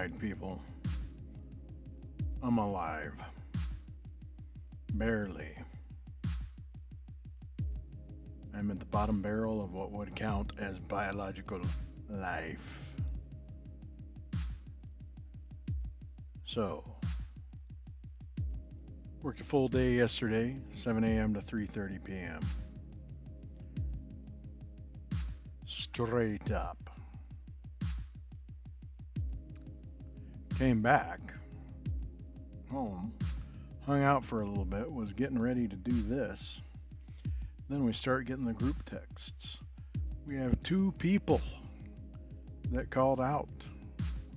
Alright, people. I'm alive. Barely. I'm at the bottom barrel of what would count as biological life. So, worked a full day yesterday, 7 a.m. to 3:30 p.m. Straight up. Came back home, hung out for a little bit, was getting ready to do this. Then we start getting the group texts. We have 2 people that called out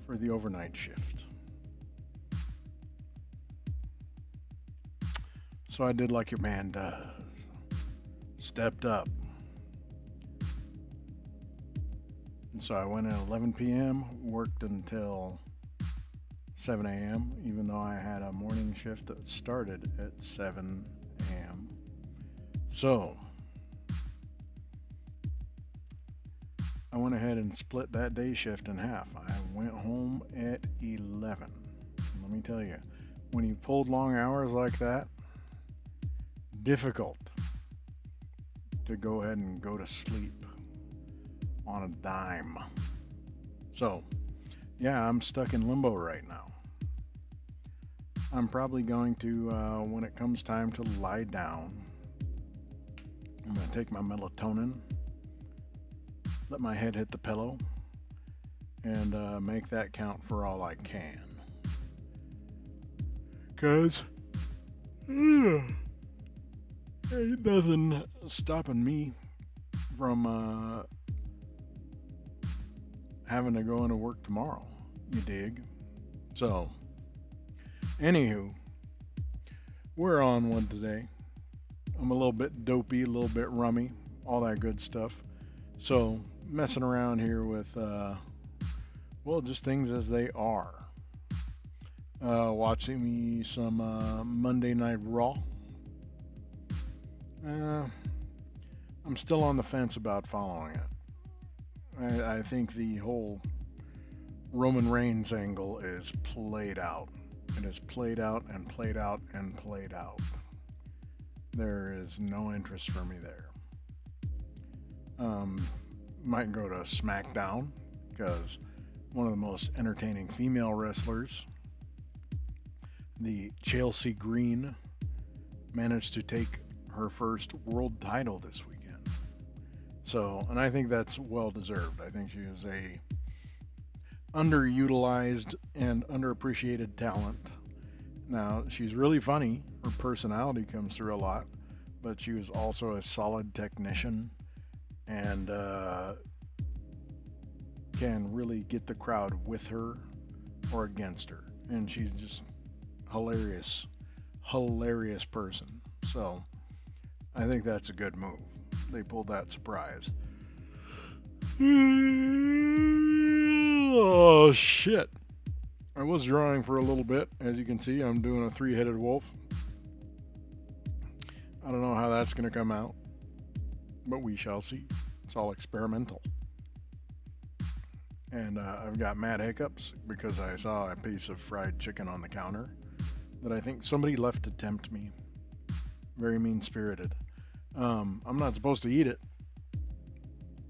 for the overnight shift. So I did like your man does. Stepped up. And so I went at 11 p.m., worked until 7 a.m., even though I had a morning shift that started at 7 a.m. So I went ahead and split that day shift in half. I went home at 11. Let me tell you, when you pulled long hours like that, difficult to go ahead and go to sleep on a dime. So, yeah, I'm stuck in limbo right now. I'm probably going to, when it comes time to lie down, I'm going to take my melatonin, let my head hit the pillow, and make that count for all I can. Because ain't nothing stopping me from having to go into work tomorrow, you dig? So, anywho, we're on one today. I'm a little bit dopey, a little bit rummy, all that good stuff. So, messing around here with, well, just things as they are. Watching me some Monday Night Raw. I'm still on the fence about following it. I think the whole Roman Reigns angle is played out. It is played out and played out and played out. There is no interest for me there. Might go to SmackDown because one of the most entertaining female wrestlers, the Chelsea Green, managed to take her first world title this weekend. So, and I think that's well deserved. I think she is a underutilized and underappreciated talent. Now, she's really funny. Her personality comes through a lot, but she was also a solid technician and can really get the crowd with her or against her. And she's just hilarious person. So, I think that's a good move. They pulled that surprise. Oh, shit. I was drawing for a little bit. As you can see, I'm doing a 3-headed wolf. I don't know how that's going to come out, but we shall see. It's all experimental. And I've got mad hiccups because I saw a piece of fried chicken on the counter that I think somebody left to tempt me. Very mean-spirited. I'm not supposed to eat it,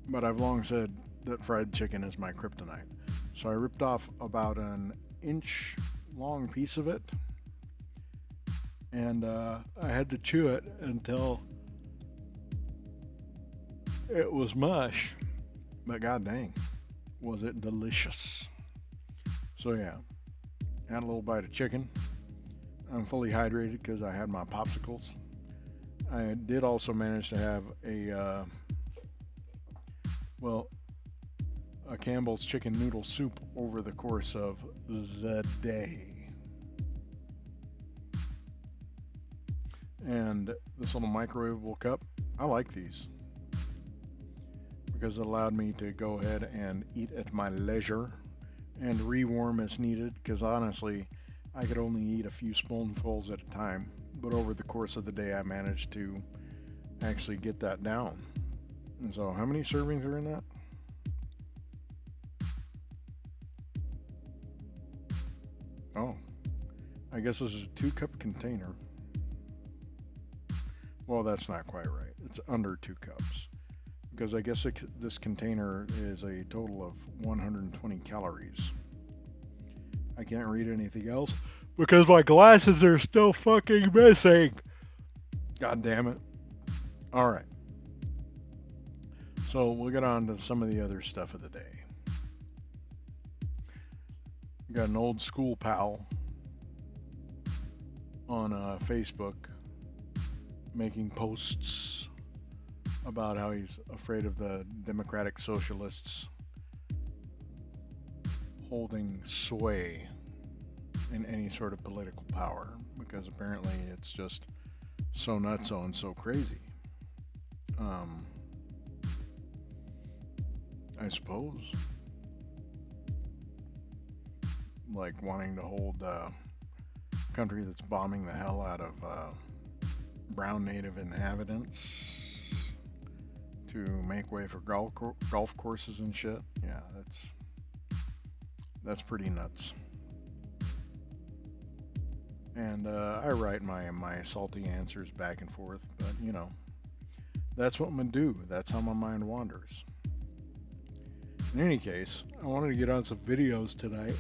but I've long said that fried chicken is my kryptonite. So I ripped off about an inch long piece of it, and I had to chew it until it was mush. But god dang, was it delicious. So yeah, had a little bite of chicken. I'm fully hydrated because I had my popsicles. I did also manage to have a Campbell's chicken noodle soup over the course of the day. And this little microwavable cup, I like these because it allowed me to go ahead and eat at my leisure and rewarm as needed, because honestly, I could only eat a few spoonfuls at a time, but over the course of the day I managed to actually get that down. And so how many servings are in that? Oh, I guess this is a 2-cup container. Well, that's not quite right. It's under 2 cups. Because I guess this container is a total of 120 calories. I can't read anything else because my glasses are still fucking missing. God damn it. Alright. So we'll get on to some of the other stuff of the day. We got an old school pal on Facebook making posts about how he's afraid of the democratic socialists holding sway in any sort of political power, because apparently it's just so nutso and so crazy. I suppose. Like wanting to hold a country that's bombing the hell out of brown native inhabitants to make way for golf courses and shit. Yeah, that's pretty nuts. And I write my salty answers back and forth, but you know, that's what I'm gonna do. That's how my mind wanders. In any case, I wanted to get on some videos tonight.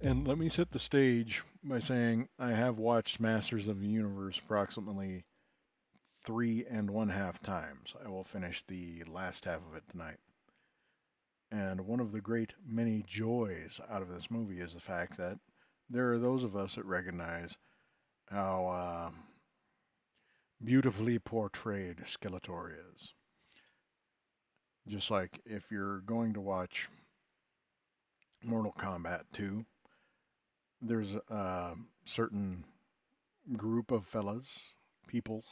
And let me set the stage by saying I have watched Masters of the Universe approximately 3.5 times. I will finish the last half of it tonight. And one of the great many joys out of this movie is the fact that there are those of us that recognize how beautifully portrayed Skeletor is. Just like if you're going to watch Mortal Kombat 2, there's a certain group of peoples,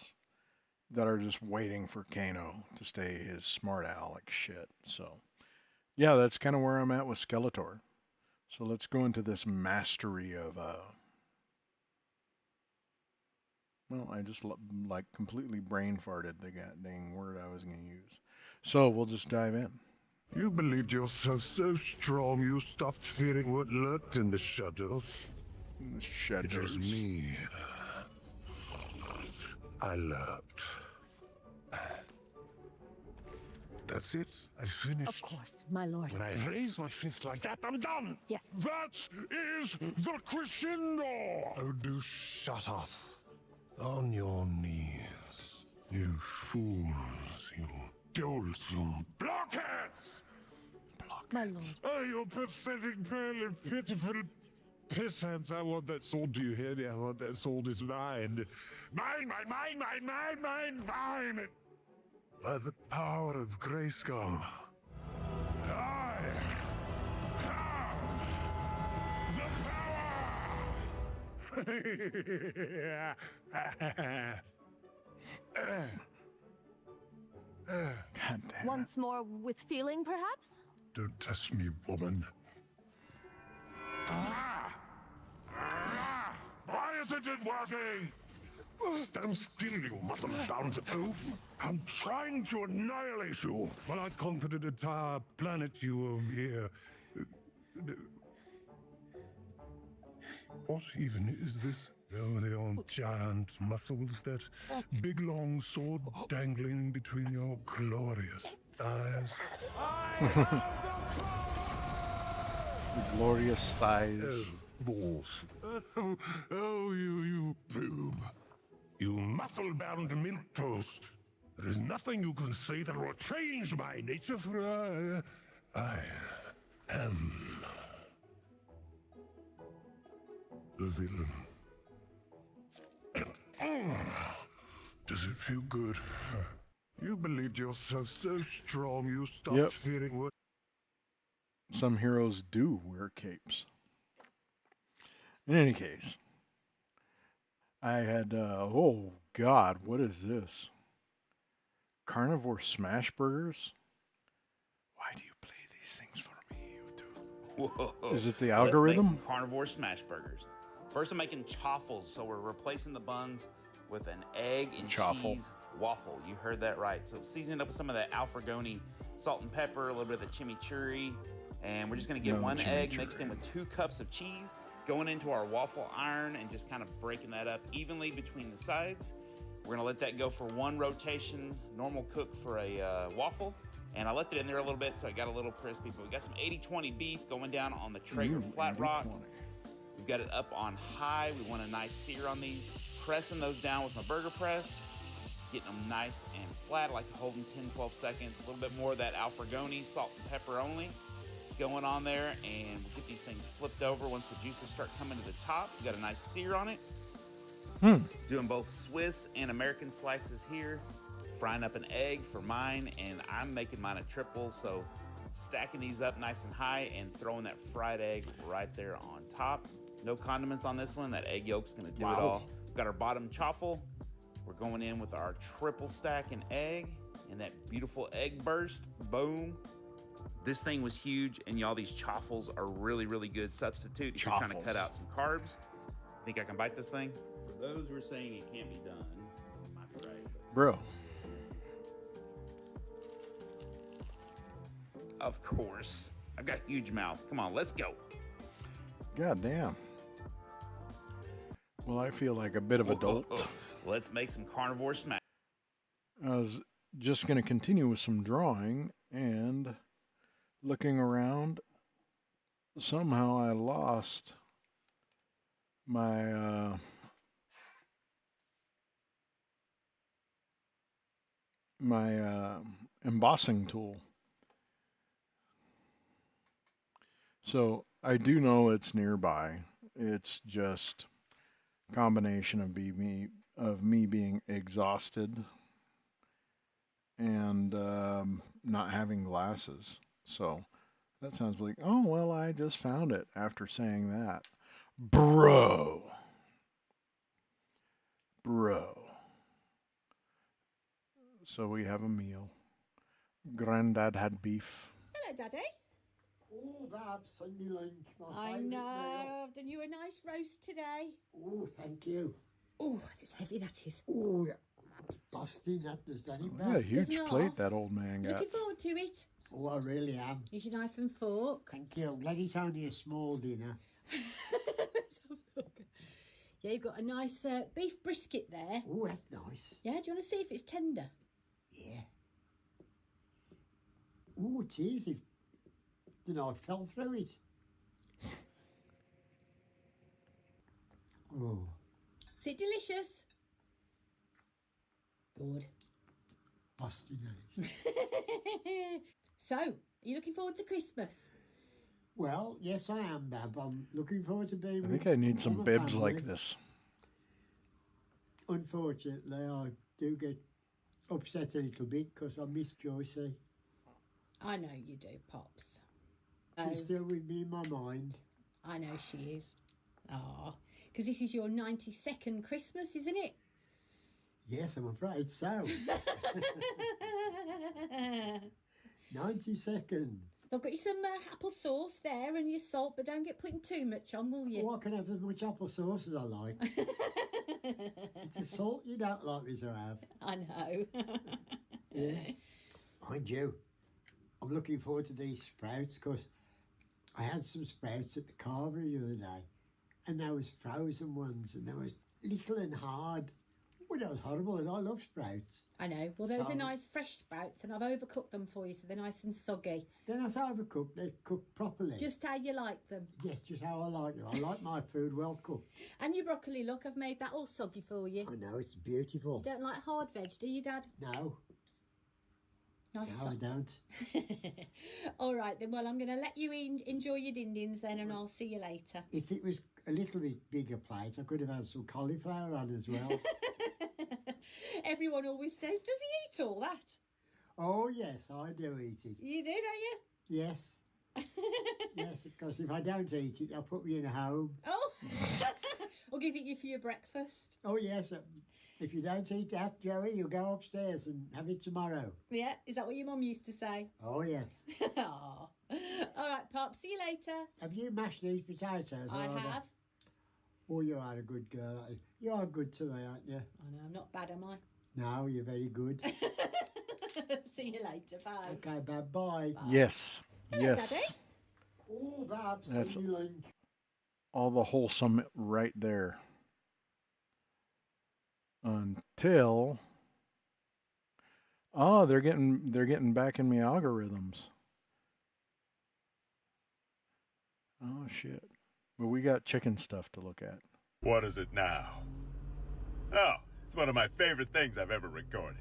that are just waiting for Kano to say his smart aleck shit. So, yeah, that's kind of where I'm at with Skeletor. So let's go into this mastery of, well, I just like completely brain farted the goddamn word I was going to use. So we'll just dive in. You believed yourself so strong you stopped fearing what lurked in the shadows. The shadows. It was me. I lurked. That's it. I finished. Of course, my lord. When I raise my fist like that, I'm done. Yes. That is the crescendo. Oh, do shut up. On your knees. You fools. You dolts. You blockheads. My lord. Oh, you pathetic, pale, and pitiful pissheads. I want that sword. Do you hear me? I want that sword. Is mine. Mine, mine, mine, mine, mine, mine, mine. By the power of Grayskull, I have the power! God damn it. Once more with feeling, perhaps? Don't test me, woman. Why isn't it working? Stand still, you muscle-bound oaf. I'm trying to annihilate you. Well, I conquered an entire planet, you over here. What even is this? Oh, the old giant muscles, that big long sword dangling between your glorious thighs. The glorious thighs. Oh, balls. Oh, you boob. You muscle-bound milquetoast. There is nothing you can say that will change my nature, for I am the villain. Does it feel good? You believed yourself so strong you stopped fearing what... Some heroes do wear capes. In any case, I had, oh God, what is this? Carnivore smash burgers? Why do you play these things for me, YouTube? Whoa. Is it the Let's algorithm? make some carnivore smash burgers. First, I'm making chaffles, so we're replacing the buns with an egg and cheese waffle. You heard that right. So season it up with some of that alfragoni salt and pepper, a little bit of the chimichurri, And we're just gonna get No, one egg chimichurri. mixed in with 2 cups of cheese, going into our waffle iron and just kind of breaking that up evenly between the sides. We're gonna let that go for 1 rotation, normal cook for a waffle. And I left it in there a little bit so it got a little crispy, but we got some 80/20 beef going down on the Traeger flat rock. 80/20. We've got it up on high. We want a nice sear on these. Pressing those down with my burger press, getting them nice and flat. I like to hold them 10-12 seconds. A little bit more of that alfragone, salt and pepper only, going on there. And we'll get these things flipped over once the juices start coming to the top. We got a nice sear on it. Doing both Swiss and American slices here. Frying up an egg for mine, and I'm making mine a triple, so stacking these up nice and high and throwing that fried egg right there on top. No condiments on this one. That egg yolk's gonna do it all. We've got our bottom chaffle. We're going in with our triple stack and egg and that beautiful egg burst. Boom. This thing was huge, and y'all, these chaffles are really, really good substitute if you're trying to cut out some carbs. Think I can bite this thing? For those who are saying it can't be done, you might be right. Bro. Of course. I've got a huge mouth. Come on, let's go. God damn. Well, I feel like a bit of a dolt. Let's make some carnivore smash. I was just going to continue with some drawing, and looking around, somehow I lost my embossing tool. So I do know it's nearby. It's just a combination of me being exhausted and not having glasses. So that sounds like, oh, well, I just found it after saying that. Bro. So we have a meal. Granddad had beef. Hello, Daddy. Oh, Babs, Sunday lunch, my I favourite know. meal. I've done you a nice roast today. Oh, thank you. Oh, it's heavy, that is. Oh, yeah. It's busting that there's any Yeah, bad. huge Doesn't plate half. that old man got. Looking forward to it. Oh, I really am. Here's your knife and fork. Thank you. I'm glad it's only a small dinner. Let's have a look. Yeah, you've got a nice beef brisket there. Oh, that's nice. Yeah, do you want to see if it's tender? Yeah. Oh, it is. The knife fell through it. Oh, Is it delicious? Good. busting it. So, are you looking forward to Christmas? Well, yes, I am, Bab. I'm looking forward to being I with think I need all some my bibs family. like this. Unfortunately, I do get upset a little bit because I miss Joycey. I know you do, Pops. She's still with me in my mind. I know she is. Ah, because this is your 92nd Christmas, isn't it? Yes, I'm afraid so. 92nd. So I've got you some apple sauce there and your salt, but don't get putting too much on, will you? Oh, I can have as much applesauce as I like. It's the salt you don't like me to have. I know. Yeah. Mind you, I'm looking forward to these sprouts because I had some sprouts at the carvery the other day, and there was frozen ones, and they was little and hard. Oh, that was horrible, and I love sprouts. I know. Well, those So- are nice fresh sprouts, and I've overcooked them for you, so they're nice and soggy. They're not overcooked, they're cooked properly. Just how you like them. Yes, just how I like them. I like my food well cooked. And your broccoli, look, I've made that all soggy for you. I know, it's beautiful. Don't like hard veg, do you, Dad? No, Nice no, I don't. All right, then. Well, I'm going to let you enjoy your din-dins then, and I'll see you later. If it was a little bit bigger plate, I could have had some cauliflower on as well. Everyone always says, does he eat all that? Oh, yes, I do eat it. You do, don't you? Yes. Yes, because if I don't eat it, they'll put me in a home. Oh, I'll give it you for your breakfast. Oh, yes. If you don't eat that, Joey, you'll go upstairs and have it tomorrow. Yeah, is that what your mum used to say? Oh, yes. Aw. All right, Pop, see you later. Have you mashed these potatoes? I or are they- have. Oh, you are a good girl. You are good to me, aren't you? I know, I'm not bad, am I? No, you're very good. See you later, bye. Okay, bye. Yes. Hello, Yes. Daddy. Oh, Babs, That's send me lunch. all the wholesome right there. Until they're getting back in my algorithms. Oh shit. But we got chicken stuff to look at. What is it now? Oh, it's one of my favorite things I've ever recorded.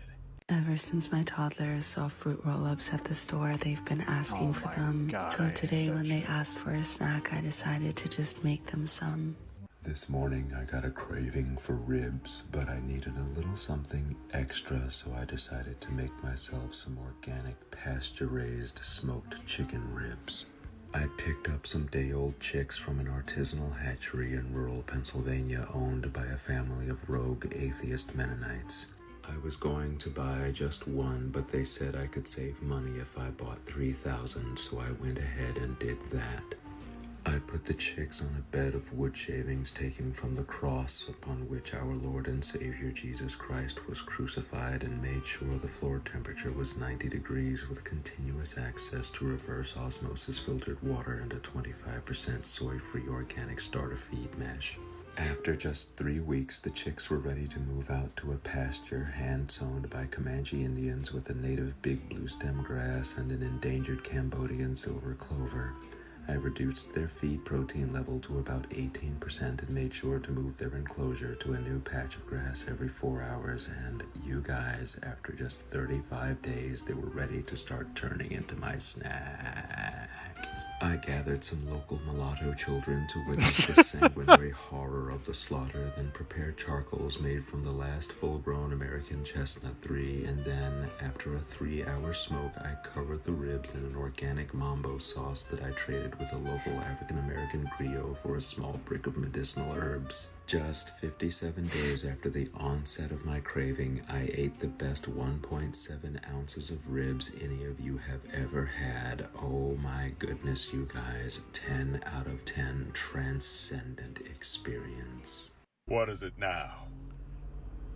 Ever since my toddlers saw fruit roll-ups at the store, they've been asking for them. God, So I hate today that when they shit. asked for a snack, I decided to just make them some. This morning I got a craving for ribs, but I needed a little something extra, so I decided to make myself some organic pasture-raised smoked chicken ribs. I picked up some day-old chicks from an artisanal hatchery in rural Pennsylvania owned by a family of rogue atheist Mennonites. I was going to buy just one, but they said I could save money if I bought 3,000, so I went ahead and did that. I put the chicks on a bed of wood shavings taken from the cross upon which our Lord and Savior Jesus Christ was crucified, and made sure the floor temperature was 90 degrees with continuous access to reverse osmosis filtered water and a 25% soy-free organic starter feed mesh. After just 3 weeks, the chicks were ready to move out to a pasture hand-sown by Comanche Indians with a native big blue stem grass and an endangered Cambodian silver clover. I reduced their feed protein level to about 18% and made sure to move their enclosure to a new patch of grass every 4 hours, and you guys, after just 35 days, they were ready to start turning into my snack. I gathered some local mulatto children to witness the sanguinary horror of the slaughter, then prepared charcoals made from the last full-grown American chestnut 3, and then, after a 3-hour smoke, I covered the ribs in an organic mambo sauce that I traded with a local African-American griot for a small brick of medicinal herbs. Just 57 days after the onset of my craving, I ate the best 1.7 ounces of ribs any of you have ever had. Oh my goodness, you guys. 10 out of 10 transcendent experience. What is it now?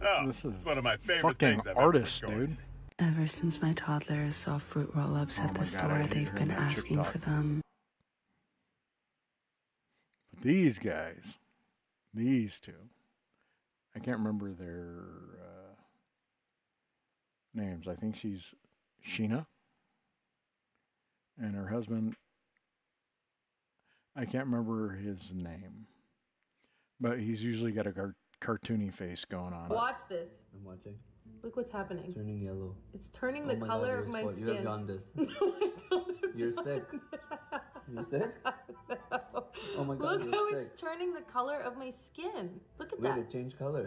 Oh, This is it's one of my favorite fucking things I've artist, ever recorded. Ever since my toddlers saw fruit roll-ups Oh at my the God, store, I hate they've hearing been that chick asking talk. for them. But these guys, these two, I can't remember their names. I think she's Sheena, and her husband, I can't remember his name, but he's usually got a cartoony face going on. Watch this. I'm watching. Look what's happening. It's turning yellow. It's turning Oh the my color God, of my you're skin. spoiled. You have jaundice. No, I don't have You're jaundice. sick. You're sick? No. Oh my God, Look you're how sick. it's turning the color of my skin. Look at Wait, that. it changed color.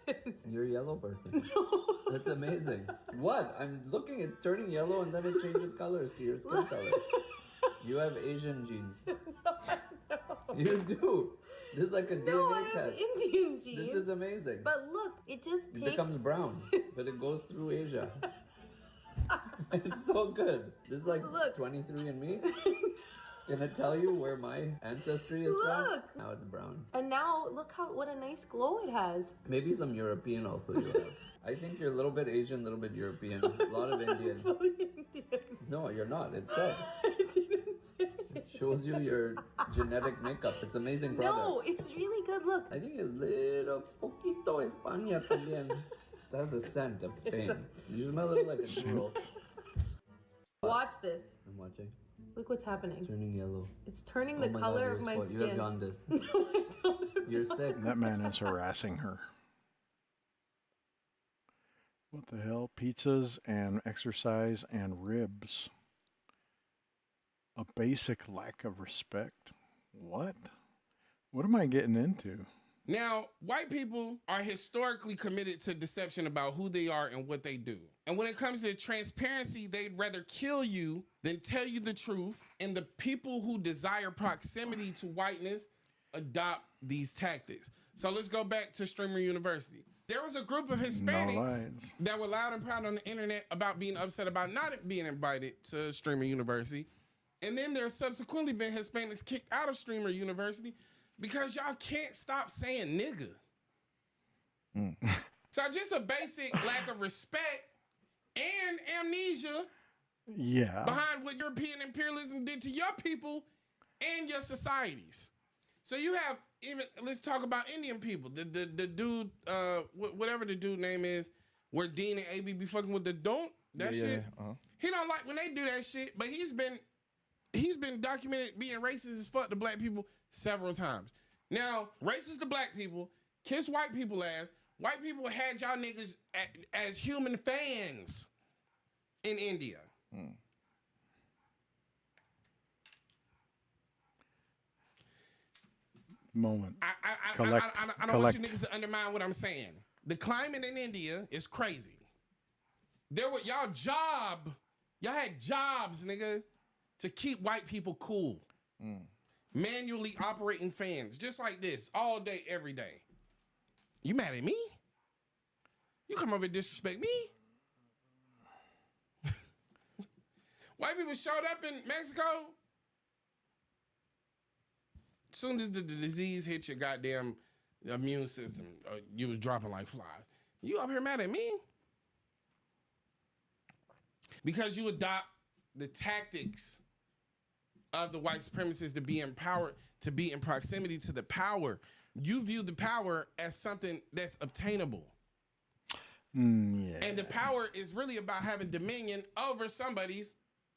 Yes. You're a yellow person. No. That's amazing. What? I'm looking at turning yellow and then it changes colors to your skin color. You have Asian genes. No. You do. This is like a No, DNA I have test. Indian genes. This is amazing. But look, it just It takes... becomes brown, but it goes through Asia. It's so good. This is like Look. 23andMe. Can it tell you where my ancestry is from? Look. Now it's brown. And now, look what a nice glow it has. Maybe some European also you have. I think you're a little bit Asian, a little bit European, a lot of Indian. Fully Indian. No, you're not. It said. I didn't say It shows you your genetic makeup. It's amazing product. No, it's really good. Look. I think it's little poquito España también. That's the scent of Spain. You smell it like a churro. Watch this. I'm watching. Look what's happening. It's turning yellow. It's turning Oh the my color God, of you're my spoiled. skin. You have jaundice. No, I don't have You're jaundice. sick. That man is harassing her. What the hell? Pizzas and exercise and ribs. A basic lack of respect. What? What am I getting into? Now, white people are historically committed to deception about who they are and what they do. And when it comes to transparency, they'd rather kill you than tell you the truth. And the people who desire proximity to whiteness adopt these tactics. So let's go back to Streamer University. There was a group of Hispanics that were loud and proud on the internet about being upset about not being invited to Streamer University. And then there's subsequently been Hispanics kicked out of Streamer University because y'all can't stop saying nigga. So just a basic lack of respect and amnesia Yeah. behind what European imperialism did to your people and your societies. So you have even, let's talk about Indian people. The dude, whatever the dude name is, where Dean and AB be fucking with the don't, that shit. He don't like when they do that shit, but he's been documented being racist as fuck to black people several times. Now, racist to black people, kiss white people ass. White people had y'all niggas as human fans in India. Moment. I don't want you niggas to undermine what I'm saying. The climate in India is crazy. Y'all had jobs, nigga, to keep white people cool. Manually operating fans, just like this, all day, every day. You mad at me? You come over and disrespect me? White people showed up in Mexico. As soon as the disease hit your goddamn immune system, you was dropping like flies. You up here mad at me? Because you adopt the tactics of the white supremacists to be empowered, to be in proximity to the power. You view the power as something that's obtainable. Yeah. And the power is really about having dominion over somebody's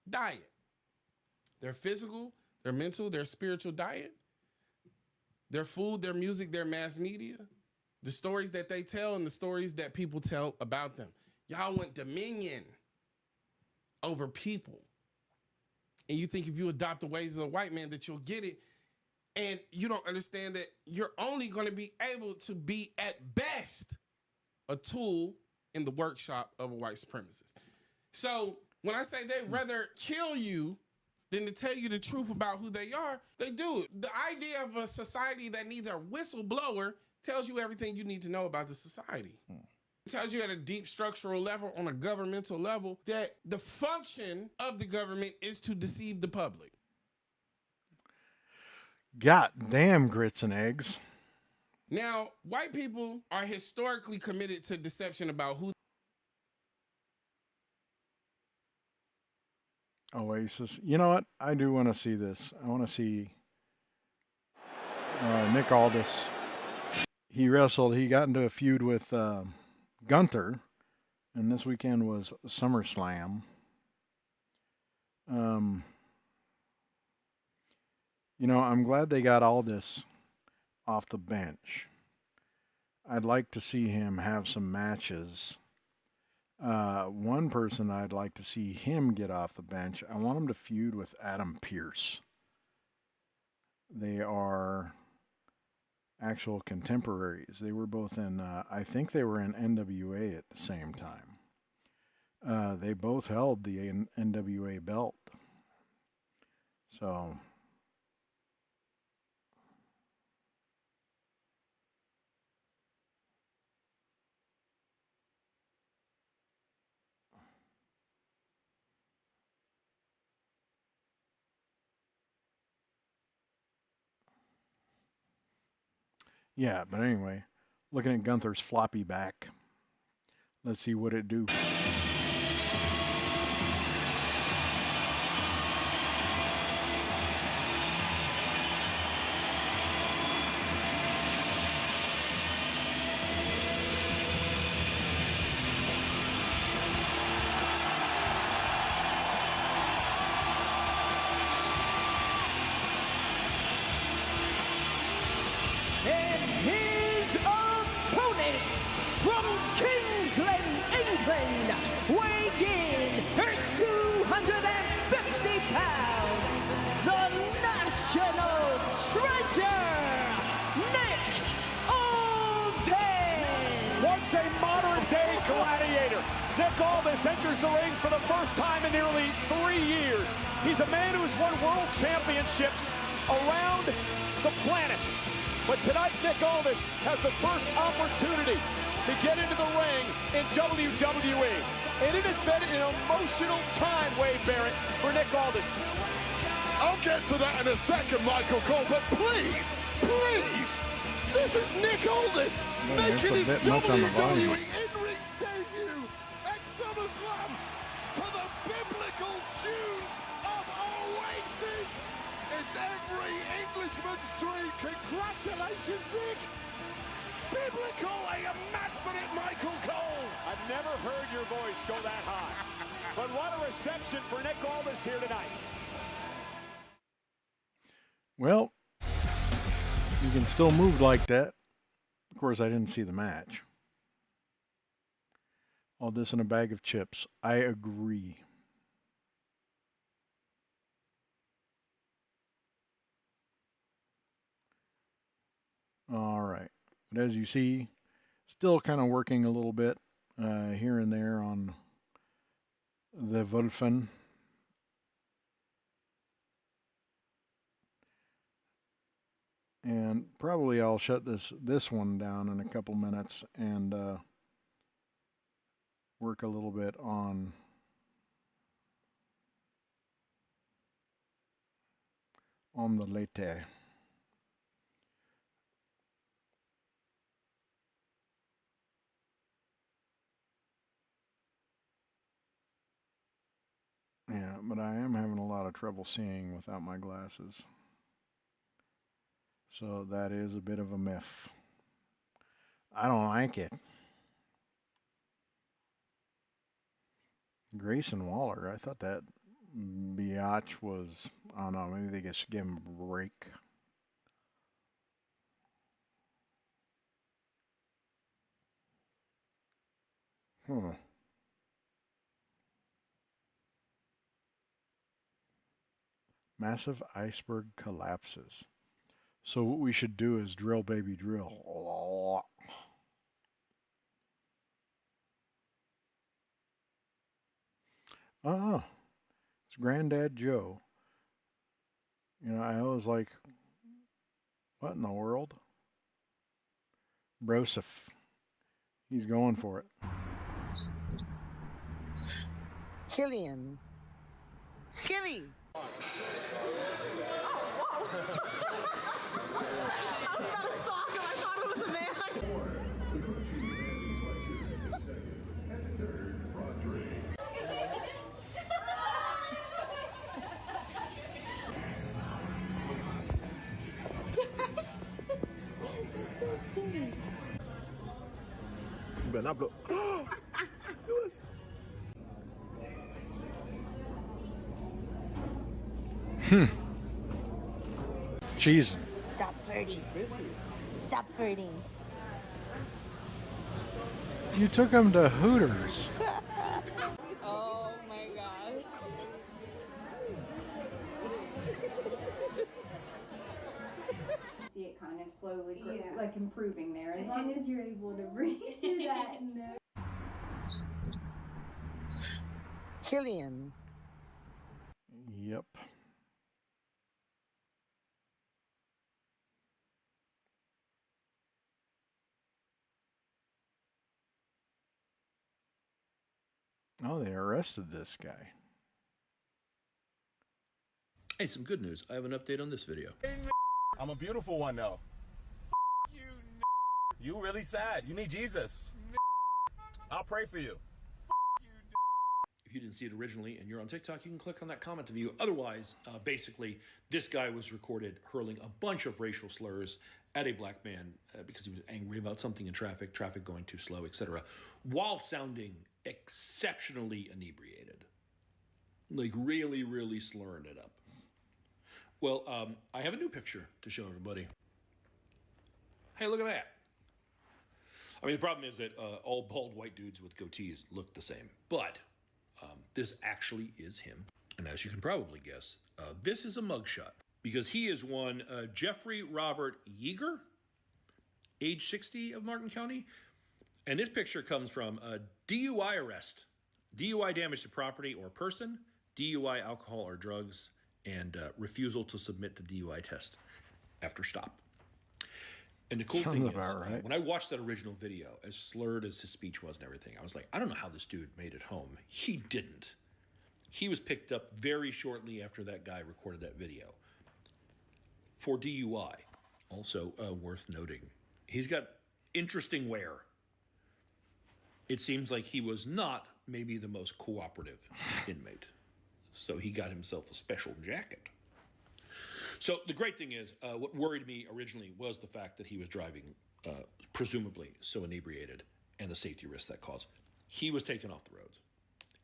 diet. Their physical, their mental, their spiritual diet, their food, their music, their mass media, the stories that they tell and the stories that people tell about them. Y'all want dominion over people. And you think if you adopt the ways of the white man that you'll get it. And you don't understand that you're only going to be able to be at best a tool in the workshop of a white supremacist. So when I say they'd rather kill you than to tell you the truth about who they are, they do. The idea of a society that needs a whistleblower tells you everything you need to know about the society. It tells you at a deep structural level, on a governmental level, that the function of the government is to deceive the public. God damn grits and eggs. Now, white people are historically committed to deception about who. Oasis. You know what? I do want to see this. I want to see Nick Aldis. He wrestled. He got into a feud with Gunther, and this weekend was SummerSlam. You know, I'm glad they got Aldis off the bench. I'd like to see him have some matches. One person I'd like to see him get off the bench, I want him to feud with Adam Pearce. They are actual contemporaries. They were both in, I think they were in NWA at the same time. They both held the NWA belt. So... yeah, but anyway, looking at Gunther's floppy back. Let's see what it do. Nick Aldis enters the ring for the first time in nearly 3 years. He's a man who has won world championships around the planet. But tonight, Nick Aldis has the first opportunity to get into the ring in WWE. And it has been an emotional time, Wade Barrett, for Nick Aldis. I'll get to that in a second, Michael Cole, but please, please, this is Nick Aldis making his WWE in-ring debut at SummerSlam to the biblical tunes of Oasis. It's every Englishman's dream. Congratulations, Nick. Biblical, are you mad for it, Michael Cole? I've never heard your voice go that high. But what a reception for Nick Aldis here tonight. Well, you can still move like that. Of course, I didn't see the match. All this in a bag of chips. I agree. All right. But as you see, still kind of working a little bit here and there on the Wolfen. And probably I'll shut this one down in a couple minutes and work a little bit on the latte. Yeah, but I am having a lot of trouble seeing without my glasses. So that is a bit of a myth. I don't like it. Grayson Waller, I thought that biatch was, I don't know, maybe they just give him a break. Massive iceberg collapses. So what we should do is drill, baby, drill. Oh, it's Granddad Joe. You know, I was like, what in the world? Broseph. He's going for it. Killian. Killy. Oh, whoa. I was about to sock him. I thought it was a man. You better not blow. Cheese. Stop flirting. Stop flirting. You took him to Hooters. Oh my god. See it kind of slowly, like improving there. As long as you're able to breathe through that. Killian. Yep. Oh, they arrested this guy. Hey, some good news. I have an update on this video. I'm a beautiful one, though. You really sad. You need Jesus. I'll pray for you. If you didn't see it originally and you're on TikTok, you can click on that comment to view. Otherwise, basically, this guy was recorded hurling a bunch of racial slurs at a black man because he was angry about something in traffic going too slow, etc., while sounding exceptionally inebriated. Like really, really slurring it up. Well, I have a new picture to show everybody. Hey, look at that. I mean, the problem is that all bald white dudes with goatees look the same. But this actually is him. And as you can probably guess, this is a mugshot. Because he is one Jeffrey Robert Yeager, age 60 of Martin County. And this picture comes from a DUI arrest, DUI damage to property or person, DUI alcohol or drugs, and refusal to submit to DUI test after stop. And the cool thing is, right. When I watched that original video, as slurred as his speech was and everything, I was like, I don't know how this dude made it home. He didn't. He was picked up very shortly after that guy recorded that video for DUI. Also worth noting, he's got interesting wear. It seems like he was not maybe the most cooperative inmate. So he got himself a special jacket. So the great thing is, what worried me originally was the fact that he was driving, presumably so inebriated, and the safety risks that caused. He was taken off the roads.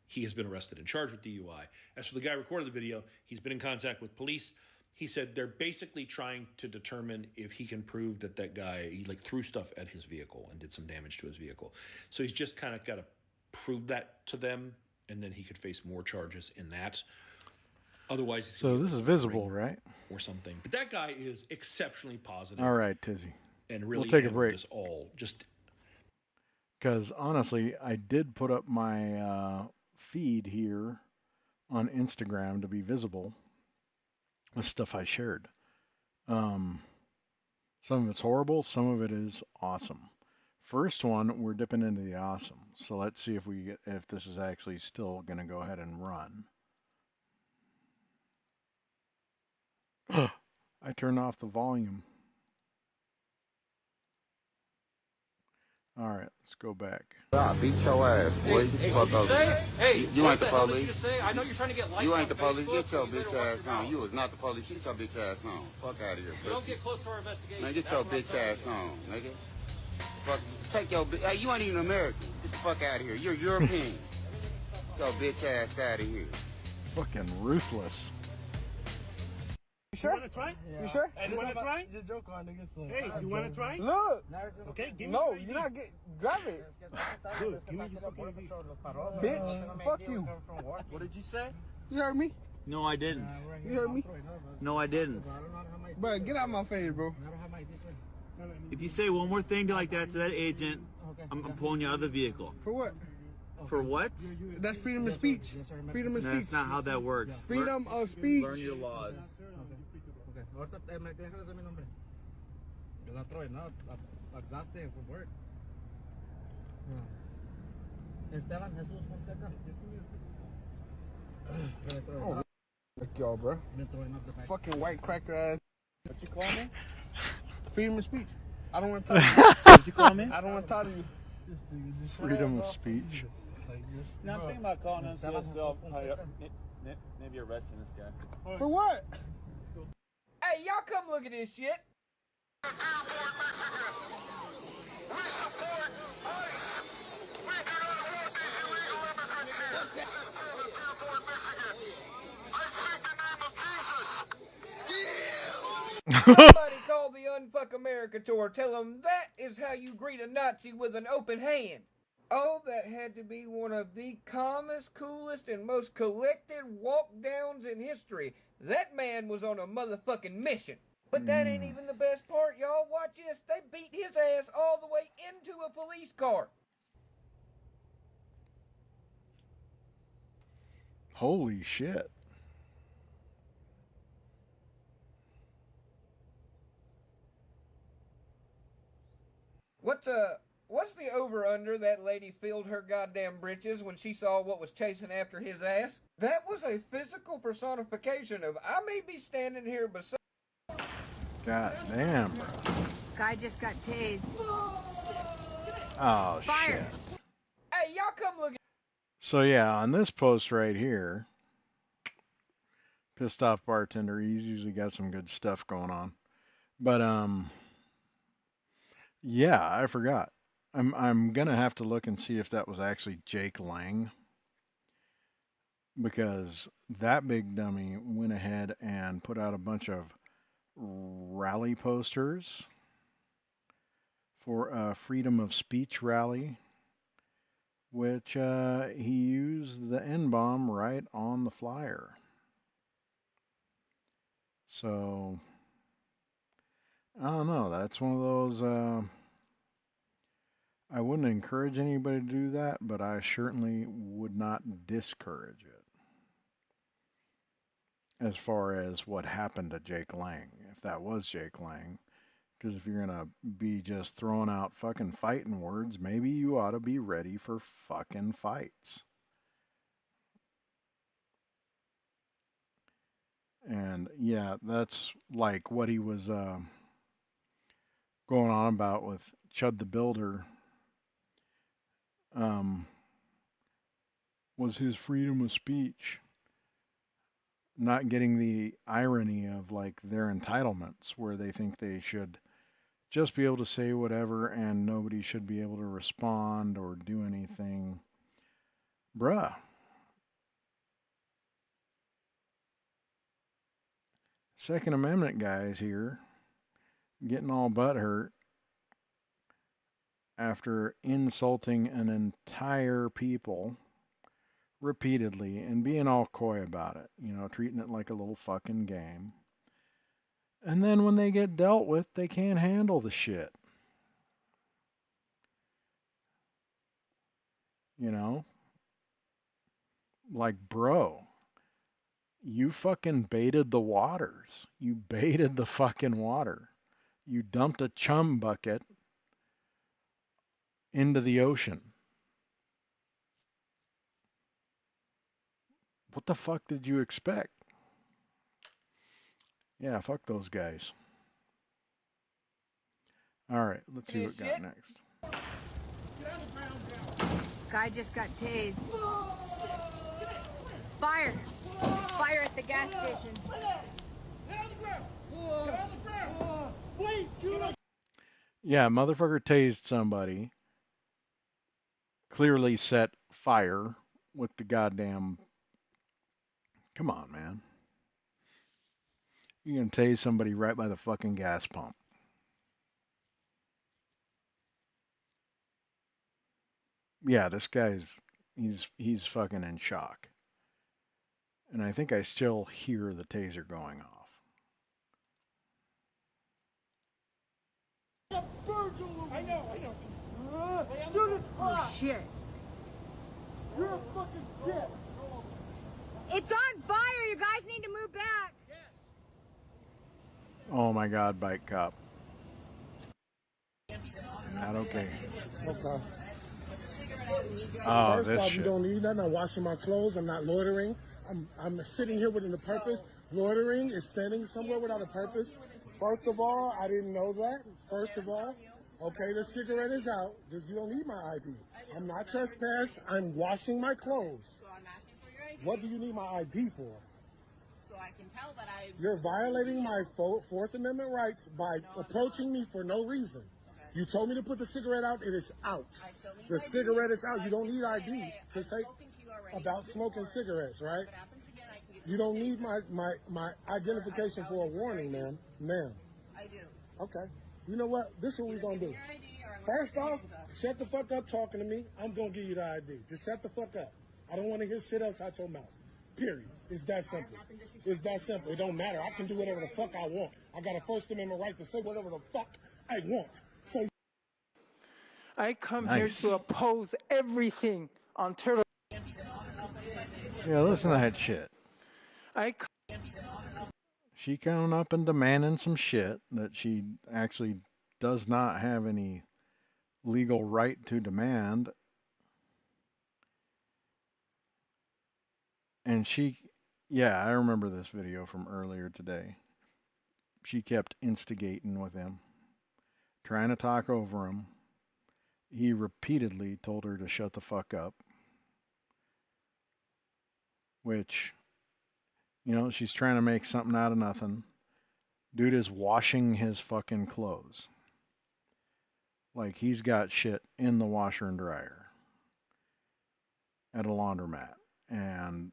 He has been arrested and charged with DUI. As for the guy who recorded the video, he's been in contact with police. He said they're basically trying to determine if he can prove that that guy, he like threw stuff at his vehicle and did some damage to his vehicle. So he's just kind of got to prove that to them, and then he could face more charges in that. Otherwise, so this is visible, right? Or something. But that guy is exceptionally positive. All right, Tizzy. And really we'll take a break. This all just because honestly, I did put up my feed here on Instagram to be visible. The stuff I shared. Some of it's horrible. Some of it is awesome. First one, we're dipping into the awesome. So let's see if this is actually still going to go ahead and run. I turned off the volume. All right, let's go back. Beat your ass, boy. Hey, what you say? Hey, you ain't the police. You, say? I know you're trying to get likes. You ain't the on police. Facebook, Get your so you bitch ass on. You was not the police. Get your bitch ass on. Fuck out of here, Don't pussy. get close to our investigation. Man, get your bitch ass on, nigga. Fuck, take your bitch. Hey, you ain't even American. Get the fuck out of here. You're European. Get your bitch ass out of here. Fucking ruthless. You sure? You want to try? Yeah. You sure? Hey, you want to try? Just joke on nigga. So Hey, you want to try? Look. Okay, give me. No, you're not get. Grab it. Dude, give me your fucking Bitch, fuck you. What did you say? You heard me? No, I didn't. You heard me? No, I didn't. Bro, get out my face, bro. If you say one more thing like that to that agent, I'm pulling you out of the vehicle. For what? For what? That's freedom of speech. Freedom of speech. That's not how that works. Freedom of speech. Learn your laws. Oh, fuck y'all, bro. Fucking white cracker ass. What you call me? Freedom of speech. I don't want to talk to you. What you call me? I don't want to talk to you. Freedom of speech. Now I'm thinking about calling him yourself. Maybe arresting this guy. For what? Hey, y'all come look at this shit. Somebody call the Unfuck America tour. Tell them that is how you greet a Nazi with an open hand. Oh, that had to be one of the calmest, coolest, and most collected walk-downs in history. That man was on a motherfucking mission. But that ain't even the best part, y'all. Watch this. They beat his ass all the way into a police car. Holy shit. What's the over-under that lady filled her goddamn britches when she saw what was chasing after his ass? That was a physical personification of, I may be standing here beside... God damn, bro. Guy just got tased. Oh, Fire. shit. Hey, y'all come look at... So, yeah, on this post right here, pissed off bartender, he's usually got some good stuff going on. But, yeah, I forgot. I'm going to have to look and see if that was actually Jake Lang. Because that big dummy went ahead and put out a bunch of rally posters for a freedom of speech rally, which he used the N-bomb right on the flyer. So, I don't know. That's one of those... I wouldn't encourage anybody to do that, but I certainly would not discourage it. As far as what happened to Jake Lang, if that was Jake Lang. Because if you're going to be just throwing out fucking fighting words, maybe you ought to be ready for fucking fights. And yeah, that's like what he was going on about with Chud the Builder. Was his freedom of speech. not getting the irony of like their entitlements where they think they should just be able to say whatever and nobody should be able to respond or do anything. Bruh. Second Amendment guys here getting all butthurt after insulting an entire people repeatedly and being all coy about it, you know, treating it like a little fucking game. And then when they get dealt with, they can't handle the shit. You know? Like, bro, you fucking baited the waters. You baited the fucking water. You dumped a chum bucket into the ocean. What the fuck did you expect? Yeah, fuck those guys. All right, let's see what got next. Guy just got tased. Fire! Fire at the gas station. Yeah, motherfucker tased somebody. Clearly set fire with the goddamn... Come on, man. You're gonna tase somebody right by the fucking gas pump. Yeah, this guy's... He's fucking in shock. And I think I still hear the taser going off. I know. Dude, it's hot. Oh, shit. You're a fucking shit. It's on fire. You guys need to move back. Oh my god, bike cop. Not okay. Okay. Oh, First this off, shit. you don't need nothing. I'm washing my clothes. I'm not loitering. I'm sitting here within a purpose. Loitering is standing somewhere without a purpose. First of all, I didn't know that. First of all, okay, the cigarette is out. You don't need my ID. I'm not trespassed. I'm washing my clothes. So I'm asking for your ID. What do you need my ID for? So I can tell that I... You're violating my Fourth Amendment rights by approaching me for no reason. Okay. You told me to put the cigarette out. It is out. I still need The ID. cigarette is out. You don't need ID to say to you already about smoking cigarettes, right? If it happens again, I can get You don't need my identification for a warning, ma'am. Ma'am. I do. Okay. You know what? This is what we're going to do. First off, shut the fuck up talking to me. I'm going to give you the ID. Just shut the fuck up. I don't want to hear shit else out your mouth. Period. It's that simple. It's that simple. It don't matter. I can do whatever the fuck I want. I got a First Amendment right to say whatever the fuck I want. So I come here to oppose everything on Turtle. Yeah, listen to that shit. She coming up and demanding some shit that she actually does not have any legal right to demand. And yeah, I remember this video from earlier today. She kept instigating with him, trying to talk over him. He repeatedly told her to shut the fuck up, which, you know, she's trying to make something out of nothing. Dude is washing his fucking clothes. Like he's got shit in the washer and dryer at a laundromat. And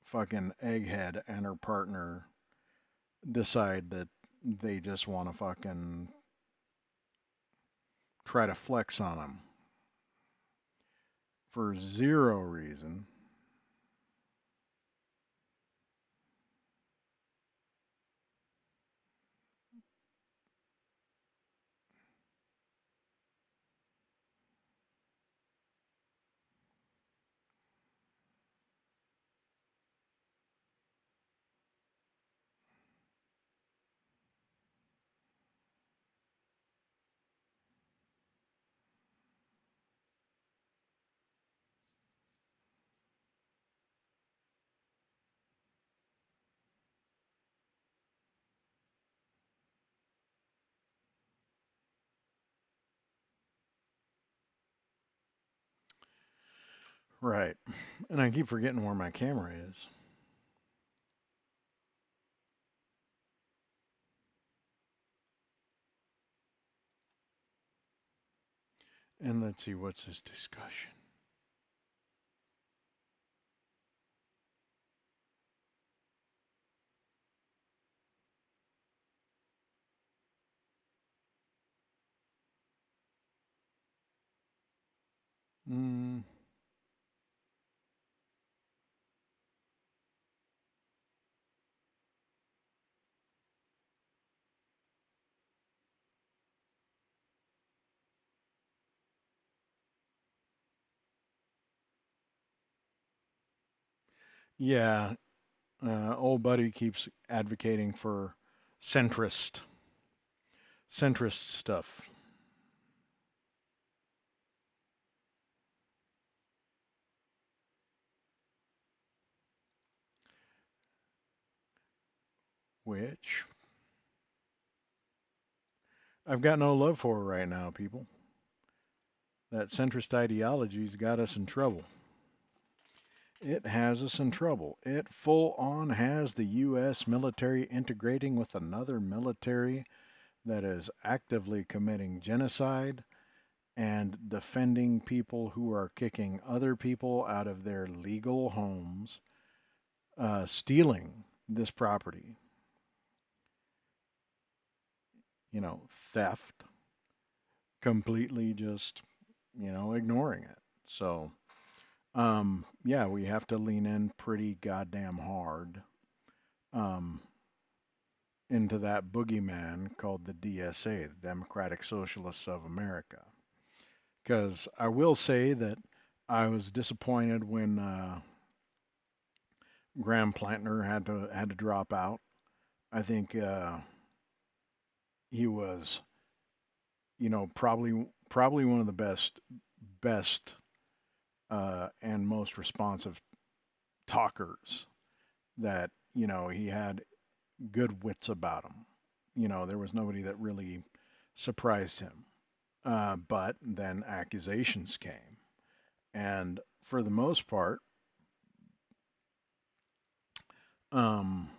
fucking Egghead and her partner decide that they just want to fucking try to flex on him for zero reason. Right. And I keep forgetting where my camera is. And let's see, what's his discussion? Hmm. Yeah, old buddy keeps advocating for centrist stuff. Which I've got no love for right now, people. That centrist ideology's got us in trouble. It has us in trouble. It full on has the U.S. military integrating with another military that is actively committing genocide and defending people who are kicking other people out of their legal homes, stealing this property. You know, theft, completely just, ignoring it. So, yeah, we have to lean in pretty goddamn hard um, into that boogeyman called the DSA, the Democratic Socialists of America. Because I will say that I was disappointed when Graham Plantner had to drop out. I think he was, probably one of the best and most responsive talkers that, he had good wits about him. There was nobody that really surprised him. But then accusations came. And for the most part, um,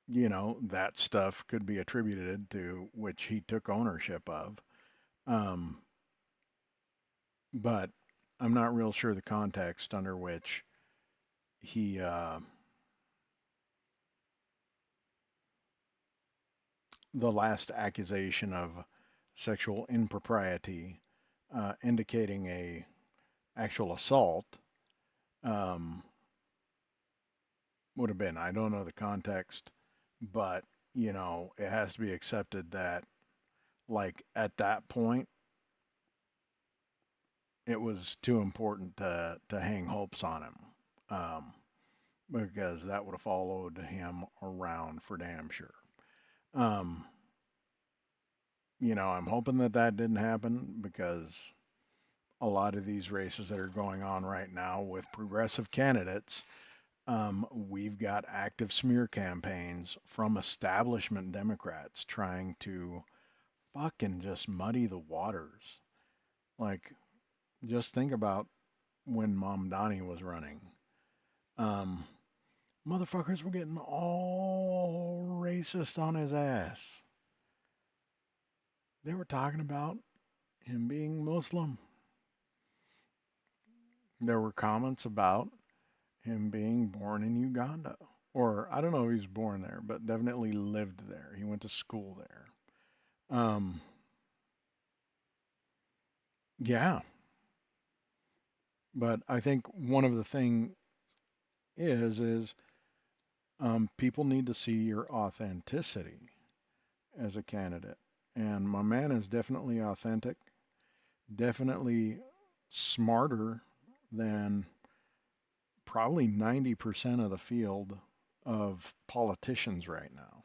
that stuff could be attributed to which he took ownership of. Um, but I'm not real sure the context under which he the last accusation of sexual impropriety, indicating a actual assault, um, would have been. I don't know the context, but it has to be accepted that, like, at that point, it was too important to hang hopes on him, because that would have followed him around for damn sure. Um, I'm hoping that didn't happen because a lot of these races that are going on right now with progressive candidates, we've got active smear campaigns from establishment Democrats trying to fucking just muddy the waters. Like, just think about when Mom Donnie was running. Um, Motherfuckers were getting all racist on his ass. They were talking about him being Muslim. There were comments about him being born in Uganda. Or I don't know if he was born there, but definitely lived there. He went to school there. Yeah. But I think one of the thing is people need to see your authenticity as a candidate. And my man is definitely authentic, definitely smarter than probably 90% of the field of politicians right now.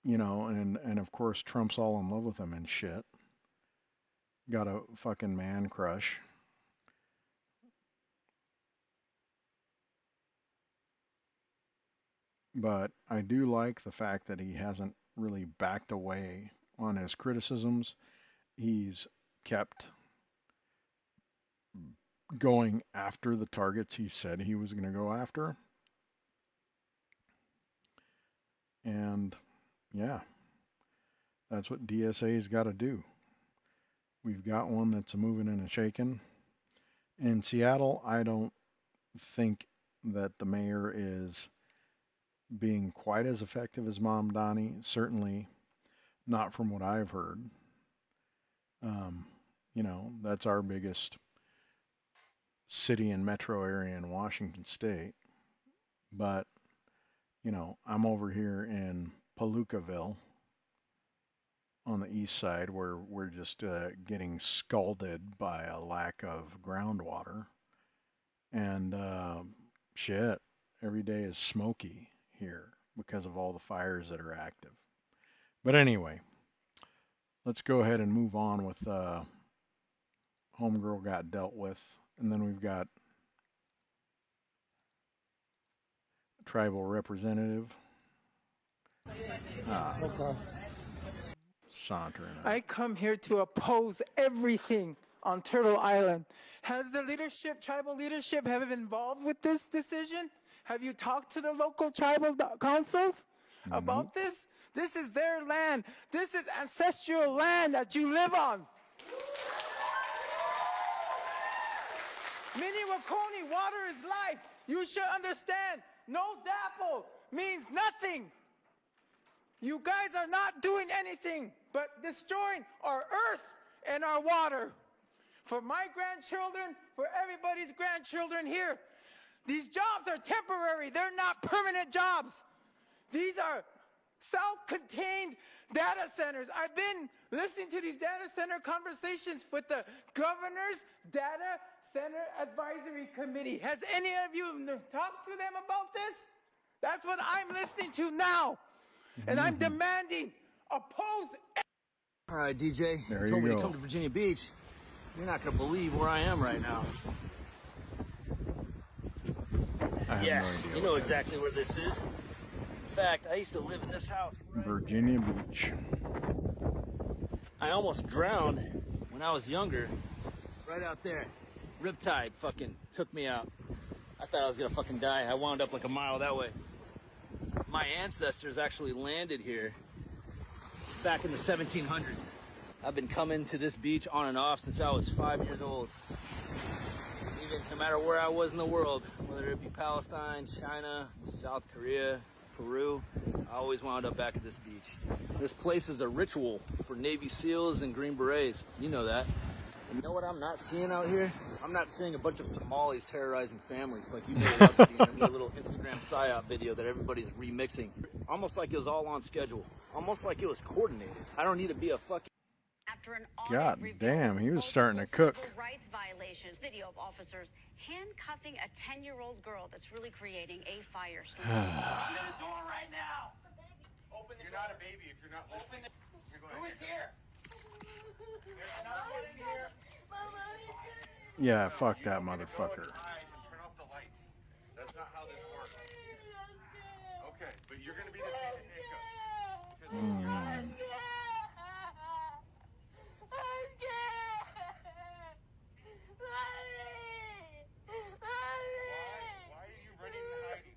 And of course Trump's all in love with him and shit. Got a fucking man crush. But I do like the fact that he hasn't really backed away on his criticisms. He's kept going after the targets he said he was going to go after. And yeah, That's what DSA's got to do. We've got one that's moving and shaking. In Seattle, I don't think that the mayor is being quite as effective as Mom Donnie. Certainly not from what I've heard. You know, that's our biggest city and metro area in Washington State. But, you know, I'm over here in Palookaville on the east side where we're just getting scalded by a lack of groundwater. And shit, every day is smoky here because of all the fires that are active. But anyway, let's go ahead and move on with Homegirl got dealt with. And then we've got tribal representative. Sauntering. I come here to oppose everything on Turtle Island. Has the leadership, tribal leadership, have been involved with this decision? Have you talked to the local tribal councils about this? This is their land. This is ancestral land that you live on. Minnewaconee, water is life. You should understand. No DAPL means nothing. You guys are not doing anything but destroying our earth and our water. For my grandchildren, for everybody's grandchildren here, these jobs are temporary. They're not permanent jobs. These are self-contained data centers. I've been listening to these data center conversations with the governor's data center advisory committee. Has any of you talked to them about this? That's what I'm listening to now. And I'm demanding oppose. All right, DJ. There You told you me go. to come to Virginia Beach. You're not going to believe where I am right now. I have Yeah, no idea you know exactly where this is. In fact, I used to live in this house. Virginia Beach. I almost drowned when I was younger. Right out there. Riptide fucking took me out. I thought I was going to fucking die. I wound up like a mile that way. My ancestors actually landed here back in the 1700s. I've been coming to this beach on and off since I was 5 years old. Even no matter where I was in the world, whether it be Palestine, China, South Korea, Peru, I always wound up back at this beach. This place is a ritual for Navy SEALs and Green Berets. You know that. And you know what I'm not seeing out here? I'm not seeing a bunch of Somalis terrorizing families like you made it out to be in a little Instagram psyop video that everybody's remixing. Almost like it was all on schedule. Almost like it was coordinated. I don't need to be a fucking... God damn, he was starting to cook. Rights violations. Video of officers handcuffing a 10-year-old girl that's really creating a firestorm. Open the door right now. Open the You're not a baby if you're not listening. Who is here? There's another one in here. Yeah, fuck that motherfucker. Turn off the lights. That's not how this works. Okay, but you're gonna be detained in handcuffs. Why are you running and hiding?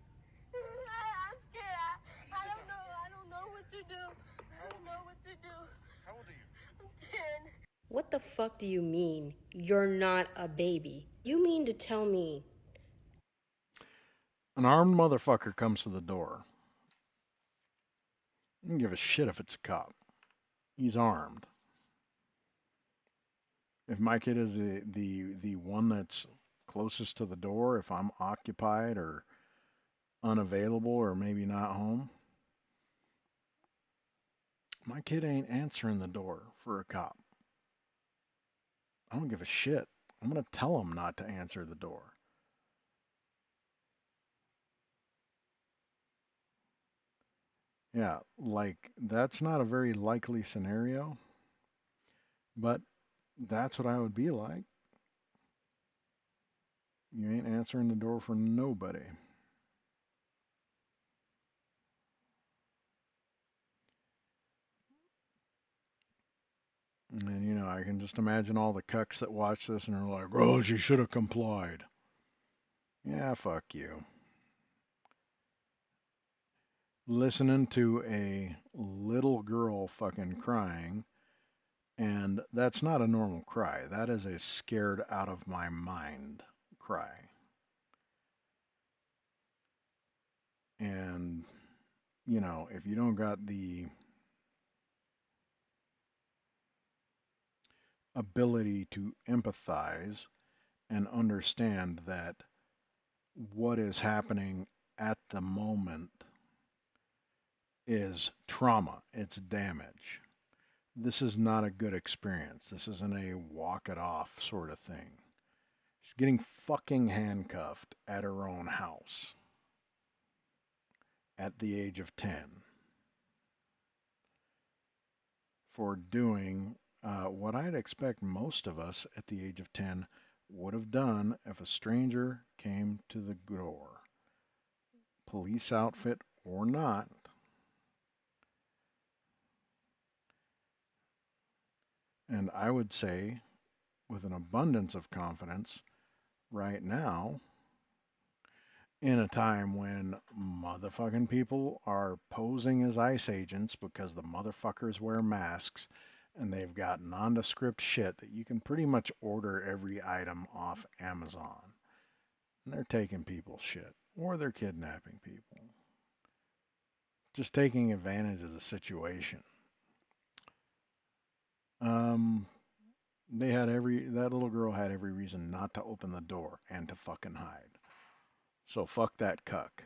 I'm scared. I don't know what to do. I don't know what to do. How old are you? I'm 10. What the fuck do you mean, you're not a baby? You mean to tell me... An armed motherfucker comes to the door. I don't give a shit if it's a cop. He's armed. If my kid is the one that's closest to the door, if I'm occupied or unavailable or maybe not home, my kid ain't answering the door for a cop. I don't give a shit. I'm going to tell him not to answer the door. Yeah, like, that's not a very likely scenario, but that's what I would be like. You ain't answering the door for nobody. And then, you know, I can just imagine all the cucks that watch this and are like, oh, she should have complied. Yeah, fuck you. listening to a little girl fucking crying, and that's not a normal cry. That is a scared out of my mind cry. And, you know, if you don't got the ability to empathize and understand that what is happening at the moment is trauma, it's damage. This is not a good experience. This isn't a walk it off sort of thing. She's getting fucking handcuffed at her own house at the age of 10 for doing what I'd expect most of us at the age of 10 would have done if a stranger came to the door, police outfit or not. And I would say, with an abundance of confidence, right now, in a time when motherfucking people are posing as ICE agents because the motherfuckers wear masks, and they've got nondescript shit that you can pretty much order every item off Amazon. And they're taking people's shit, or they're kidnapping people. Just taking advantage of the situation. That little girl had every reason not to open the door and to fucking hide. So fuck that cuck.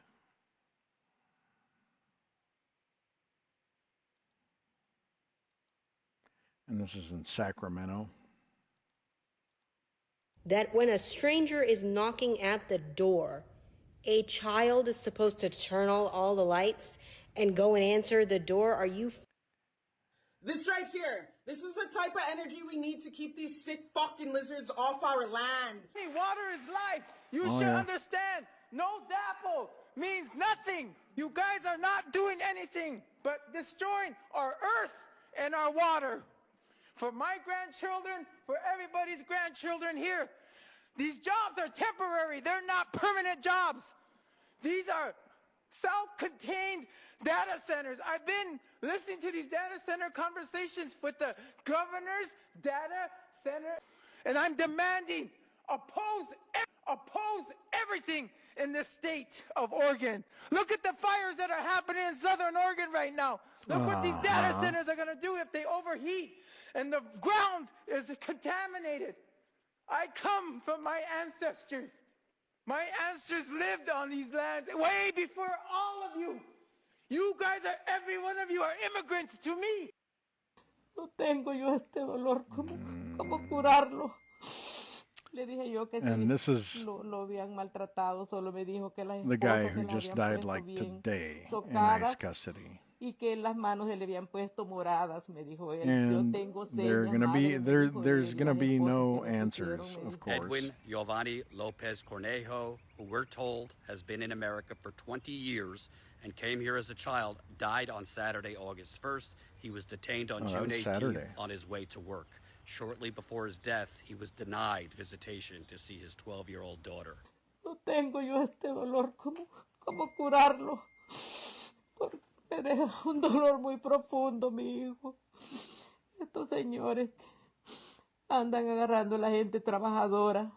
And this is in Sacramento. That when a stranger is knocking at the door, a child is supposed to turn on all the lights and go and answer the door? Are you... This right here, this is the type of energy we need to keep these sick fucking lizards off our land. Hey, water is life. You should understand. No dapple means nothing. You guys are not doing anything but destroying our earth and our water. For my grandchildren, for everybody's grandchildren here, these jobs are temporary. They're not permanent jobs. These are self-contained data centers. I've been listening to these data center conversations with the governor's data center, and I'm demanding oppose everything in the state of Oregon. Look at the fires that are happening in Southern Oregon right now. Look what these data centers are going to do if they overheat and the ground is contaminated. I come from my ancestors. My ancestors lived on these lands way before all of you. You guys are, every one of you are immigrants to me. No tengo yo este dolor, ¿cómo curarlo? Le dije yo que And this is lo habían maltratado, solo me dijo que las the guy esposas who se le just habían died puesto like bien today in socadas ICE custody. y que las manos se le habían puesto moradas, me dijo él. Yo And tengo they're señas, gonna be madre, me dijo there's él, gonna las be esposas no que le answers, pusieron, me of dijo. course. Edwin Giovanni Lopez Cornejo, who we're told has been in America for 20 years and came here as a child, died on Saturday, August 1st. He was detained on June 18th on his way to work. Shortly before his death, he was denied visitation to see his 12-year-old daughter. No tengo yo este dolor, ¿cómo curarlo? Porque me deja un dolor muy profundo, mi hijo. Estos señores andan agarrando a la gente trabajadora.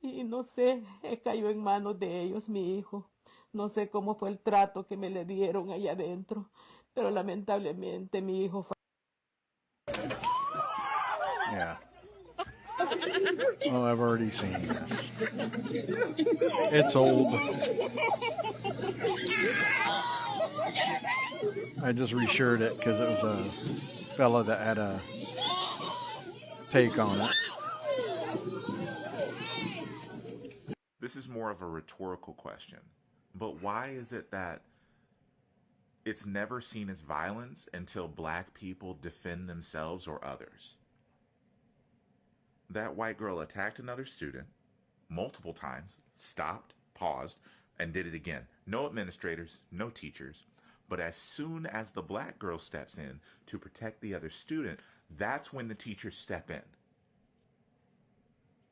Y no sé, cayó en manos de ellos, mi hijo. No sé cómo fue el trato que me le dieron allá adentro, pero lamentablemente mi hijo fue... Yeah. Oh, I've already seen this. It's old. I just reshared it because it was a fella that had a take on it. This is more of a rhetorical question, but why is it that it's never seen as violence until black people defend themselves or others? That white girl attacked another student multiple times, stopped, paused, and did it again. No administrators, no teachers. But as soon as the black girl steps in to protect the other student, that's when the teachers step in.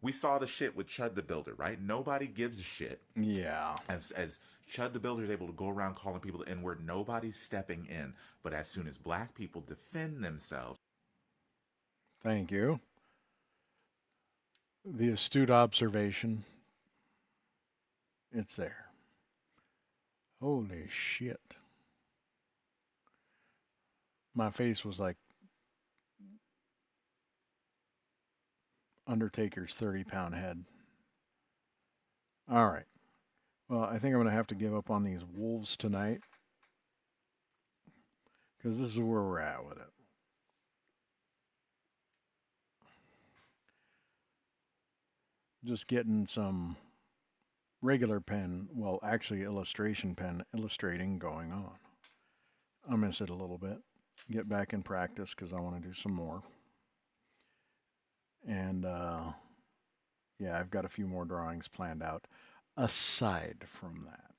We saw the shit with Chud the Builder, right? Nobody gives a shit. Yeah. As Chud the Builder is able to go around calling people the N-word. Nobody's stepping in. But as soon as black people defend themselves... Thank you. The astute observation. It's there. Holy shit. My face was like Undertaker's 30-pound head. All right. Well, I think I'm going to have to give up on these wolves tonight, because this is where we're at with it. Just getting some regular pen, well, actually illustration pen illustrating going on. I'll miss it a little bit. Get back in practice because I want to do some more. And yeah, I've got a few more drawings planned out aside from that.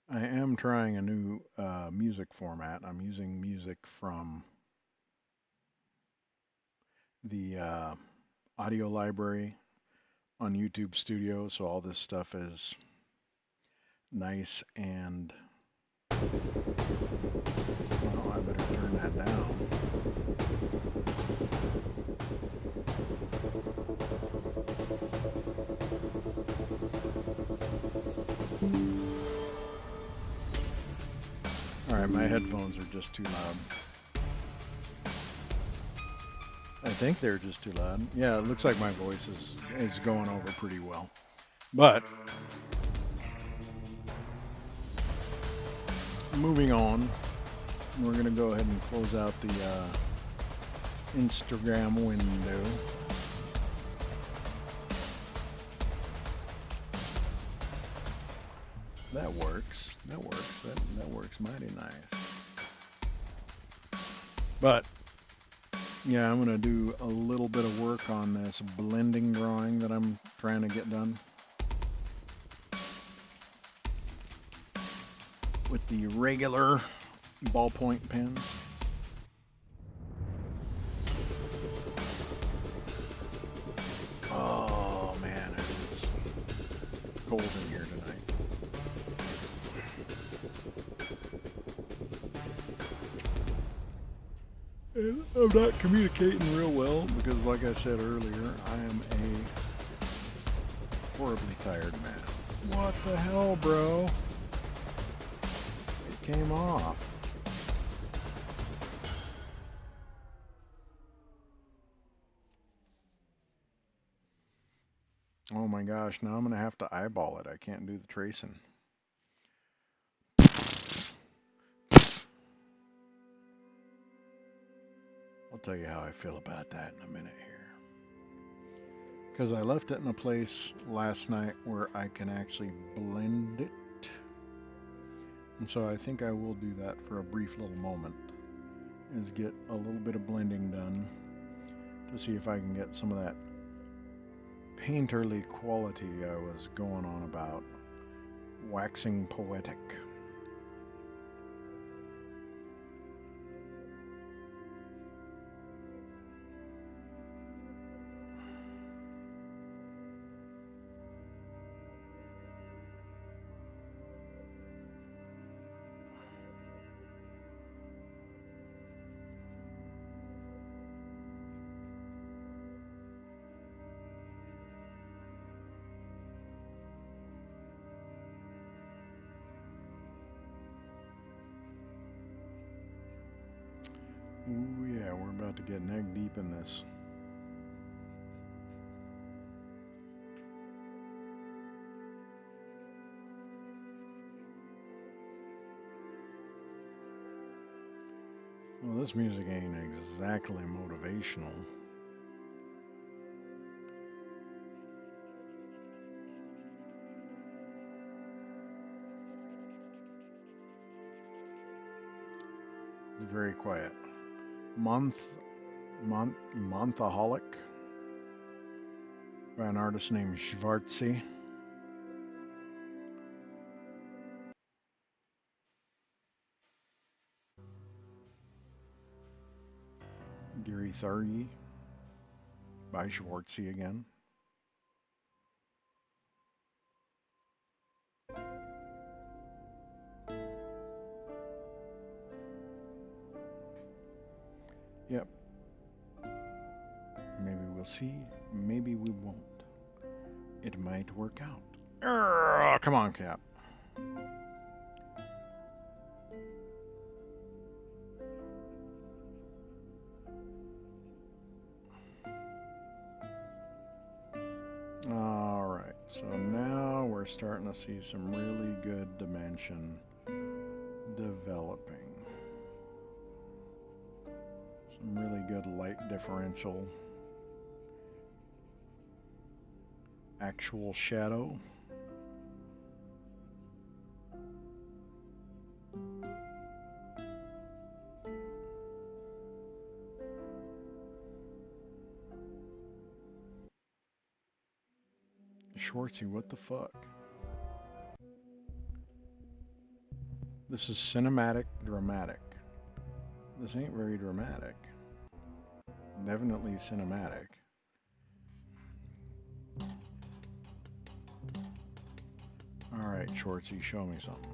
I am trying a new music format. I'm using music from the audio library on YouTube Studio, so all this stuff is nice and... Well, I better turn that down. Alright, my headphones are just too loud. I think they're just too loud. Yeah, it looks like my voice is going over pretty well. But moving on, we're going to go ahead and close out the Instagram window. That works. That works. That works mighty nice. But yeah, I'm going to do a little bit of work on this blending drawing that I'm trying to get done with the regular ballpoint pens. Oh man, it is cold in here tonight. And I'm not communicating real well because, like I said earlier, I am a horribly tired man. What the hell, bro? It came off. Oh my gosh, now I'm going to have to eyeball it. I can't do the tracing. I'll tell you how I feel about that in a minute here. Because I left it in a place last night where I can actually blend it. And so I think I will do that for a brief little moment. Is get a little bit of blending done to see if I can get some of that painterly quality I was going on about. Waxing poetic. Ooh yeah, we're about to get neck deep in this. Well, this music ain't exactly motivational. It's very quiet. Monthaholic by an artist named Schwartzy. Gary Thargy. by Schwartzy again. Yep. Maybe we'll see. Maybe we won't. It might work out. Urgh, come on, Cap. Alright, so now we're starting to see some really good dimension developing. Some really good light differential. Actual shadow. Schwartzy, what the fuck? This is cinematic dramatic. This ain't very dramatic. Definitely cinematic. Alright, Schwartzy, show me something.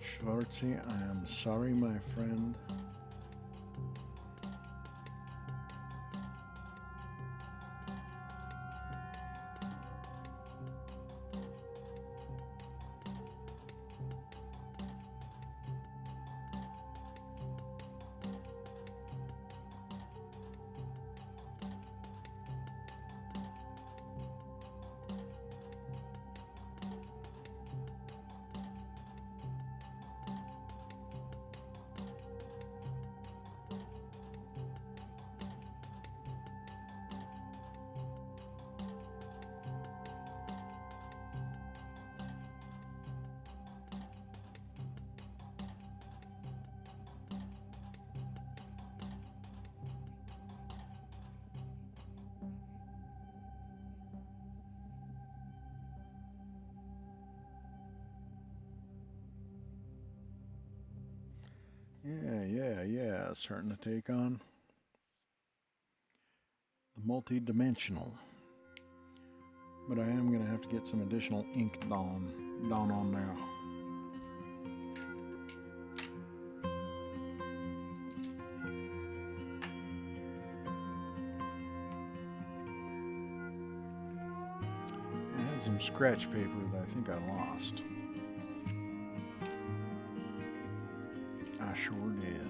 Schwartzy, I am sorry, my friend. Yeah, starting to take on the multi-dimensional. But I am going to have to get some additional ink down on there. I had some scratch paper that I think I lost. I sure did.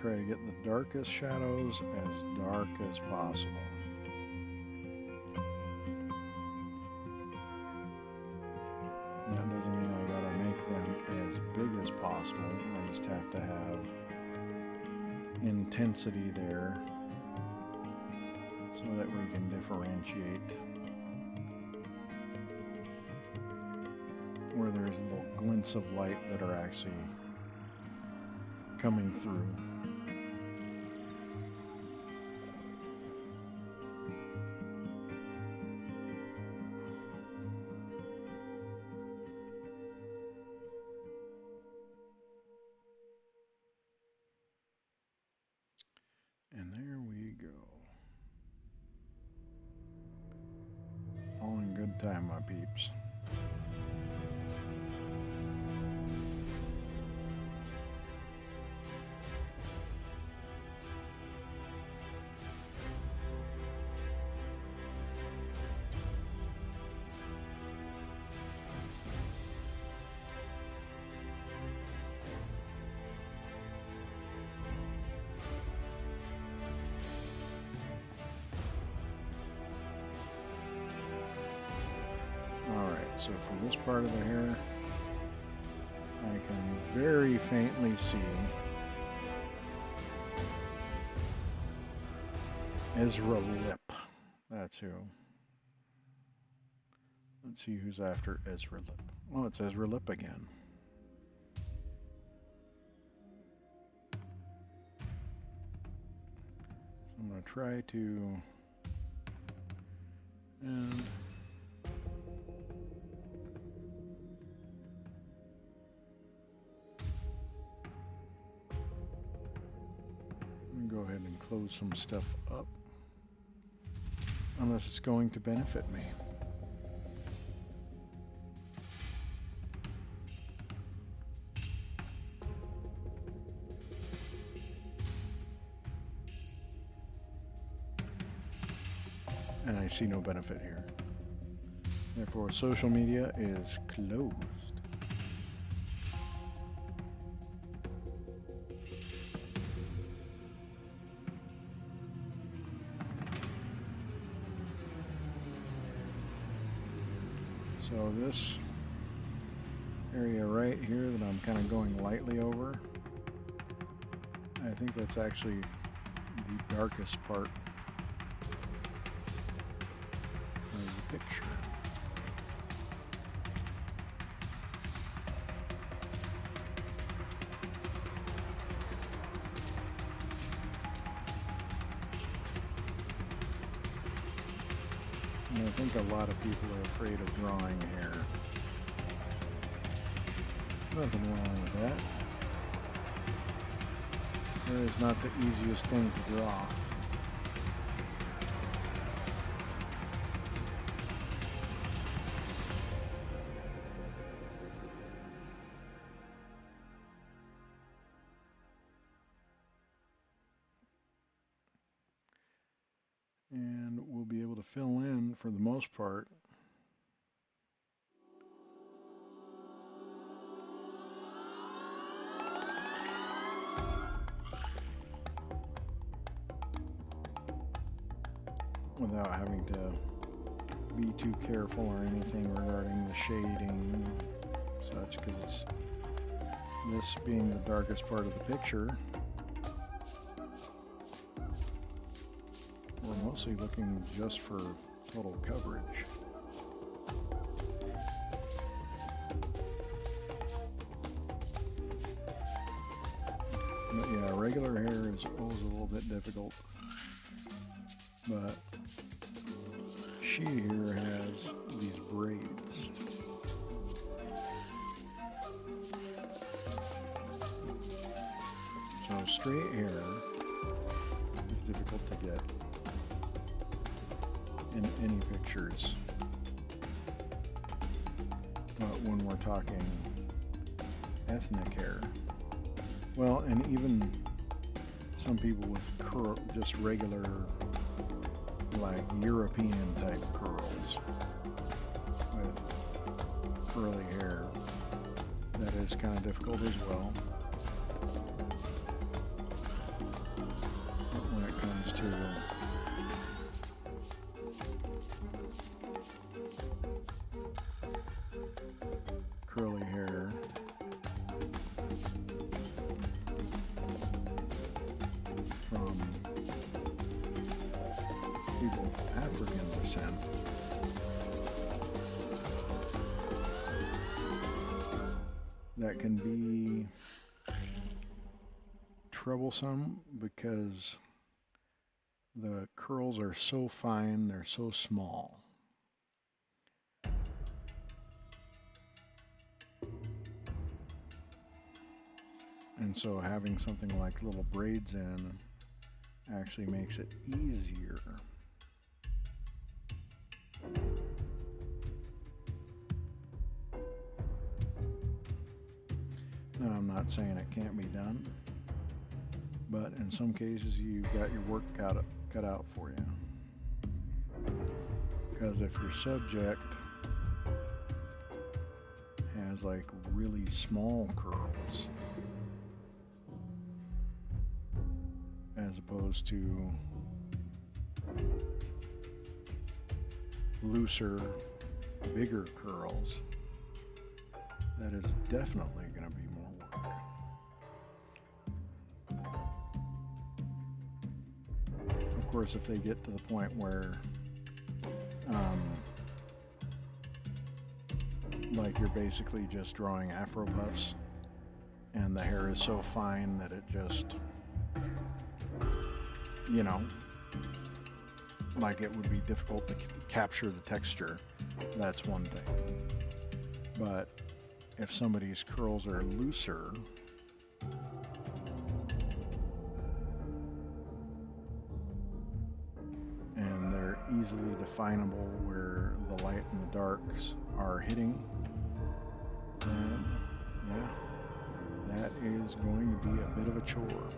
Try to get the darkest shadows as dark as possible. That doesn't mean I gotta make them as big as possible. I just have to have intensity there so that we can differentiate where there's little glints of light that are actually coming through. And there we go. All in good time, my peeps. So for this part of the hair, I can very faintly see Ezra Lip. That's who. Let's see who's after Ezra Lip. Well, it's Ezra Lip again. So I'm going to try to... And... go ahead and close some stuff up, unless it's going to benefit me. And I see no benefit here. Therefore, social media is closed. So this area right here that I'm kind of going lightly over, I think that's actually the darkest part of the picture. And I think a lot of people are afraid of drawing hair. Nothing wrong with that. Hair is not the easiest thing to draw. And we'll be able to fill in, for the most part, without having to be too careful or anything regarding the shading and such, because this being the darkest part of the picture, we're mostly looking just for total coverage. But yeah, regular hair is always a little bit difficult. But she here has these braids. So straight hair is difficult to get in any pictures. But when we're talking ethnic hair, well, and even some people with just regular, like European type curls with curly hair, that is kind of difficult as well. But when it comes to curly hair, from people of African descent, that can be troublesome because the curls are so fine, they're so small. And so having something like little braids in actually makes it easier. Now, I'm not saying it can't be done, but in some cases you've got your work cut out for you. Because if your subject has like really small curls, as opposed to looser bigger curls, that is definitely going to be more work. Of course, if they get to the point where like you're basically just drawing afro puffs and the hair is so fine that it just, you know, like it would be difficult to capture the texture, that's one thing. But if somebody's curls are looser, and they're easily definable where the light and the darks are hitting, then yeah, that is going to be a bit of a chore.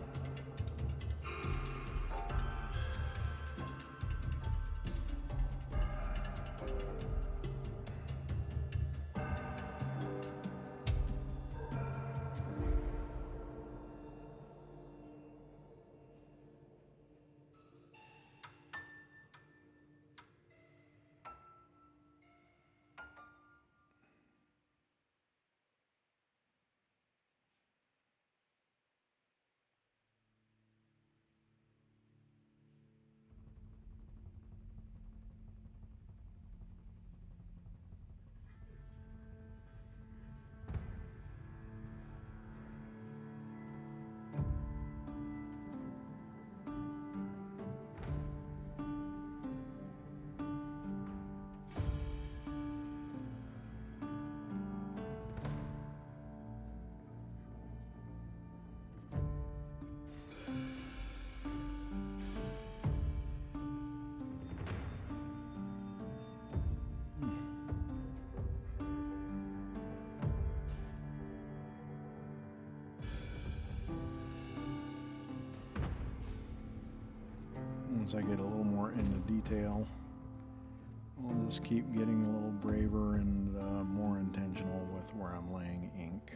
As I get a little more into detail, I'll just keep getting a little braver and more intentional with where I'm laying ink.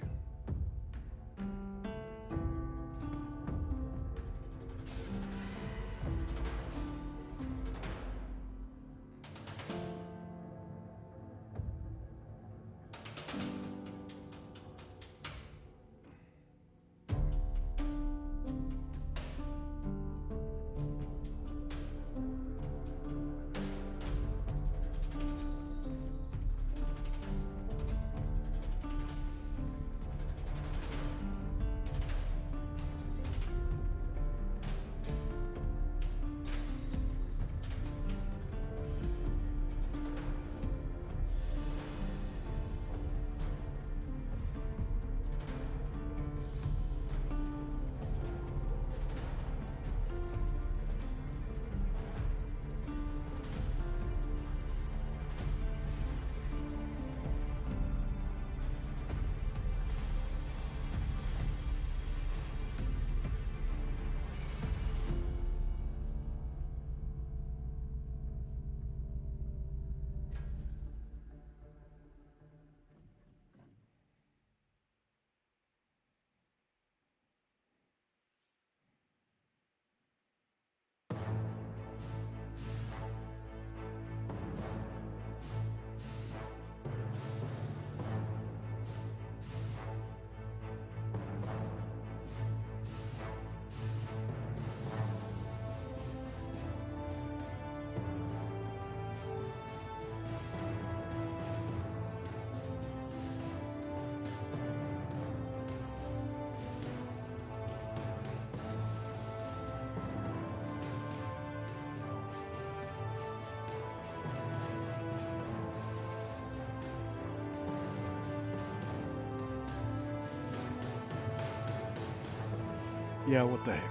Yeah, what the heck?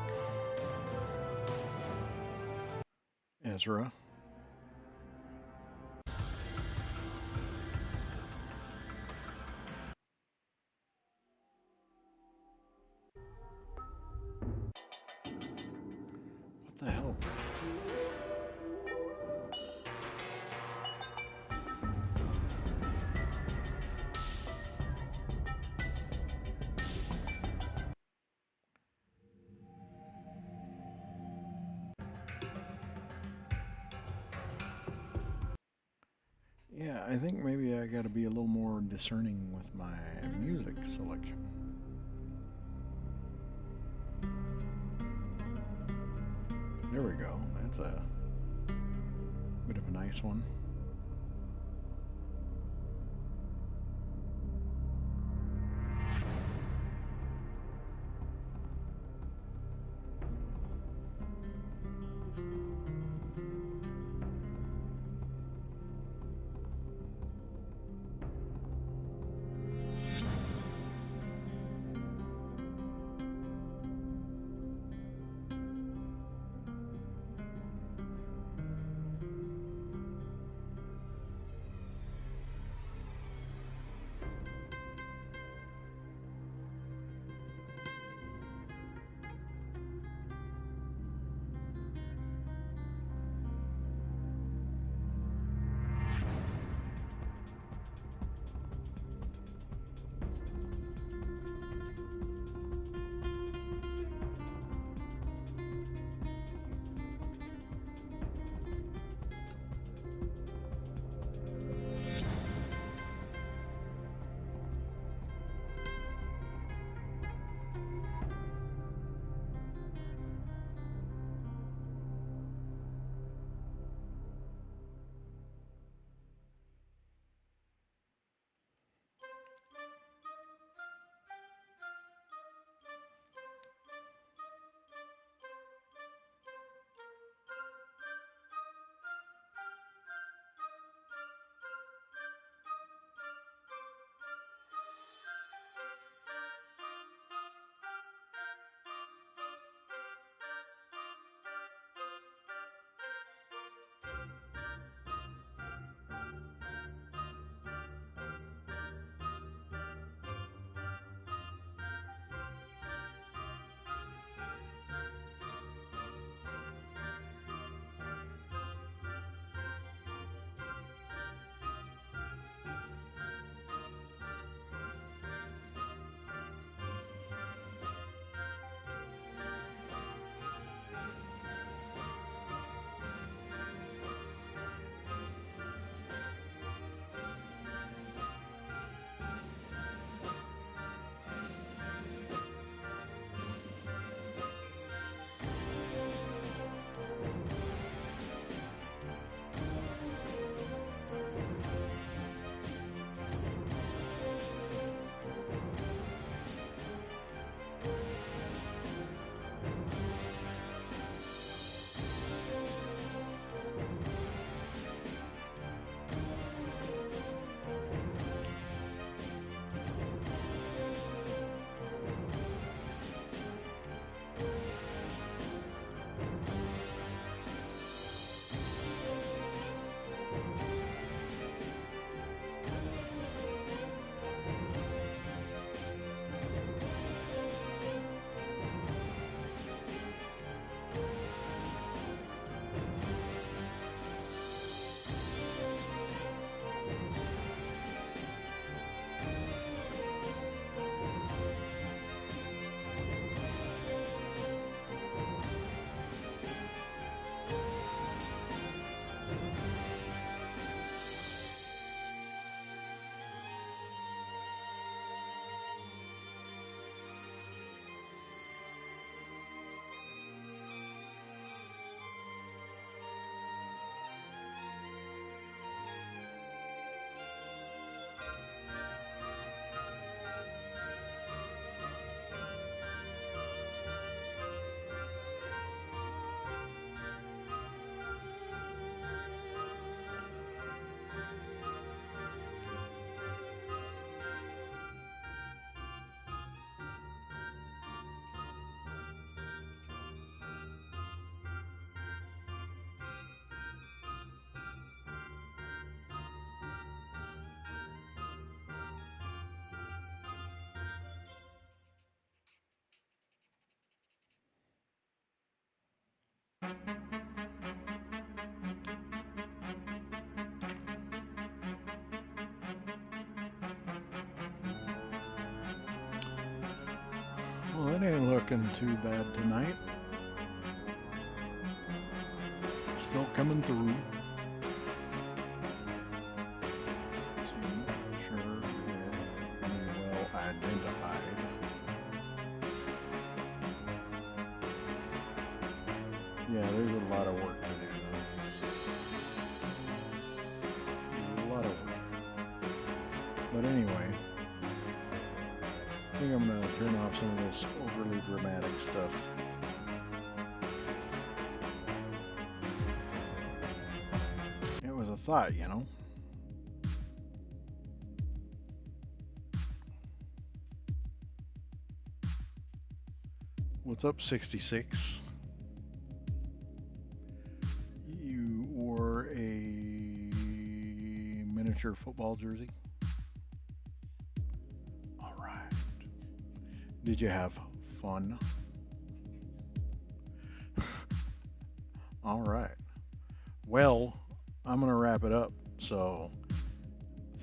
Ezra? What the hell? Yeah, I think maybe I gotta be a little more discerning with my music selection. There we go. That's a bit of a nice one. Well, it ain't looking too bad tonight. Still coming through. Yeah, there's a lot of work to do. A lot of work. But anyway, I think I'm going to turn off some of this overly dramatic stuff. It was a thought, you know. What's up, 66? You wore a miniature football jersey? All right. Did you have fun? All right. Well, I'm going to wrap it up. So,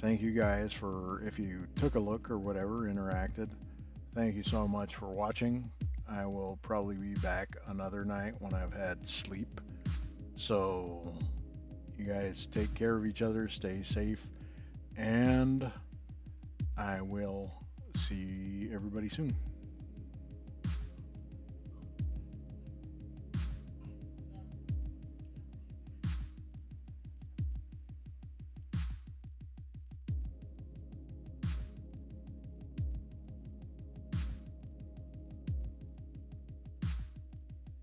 thank you guys for, if you took a look or whatever, interacted. Thank you so much for watching. I will probably be back another night when I've had sleep. So, you guys take care of each other, stay safe, and I will see everybody soon.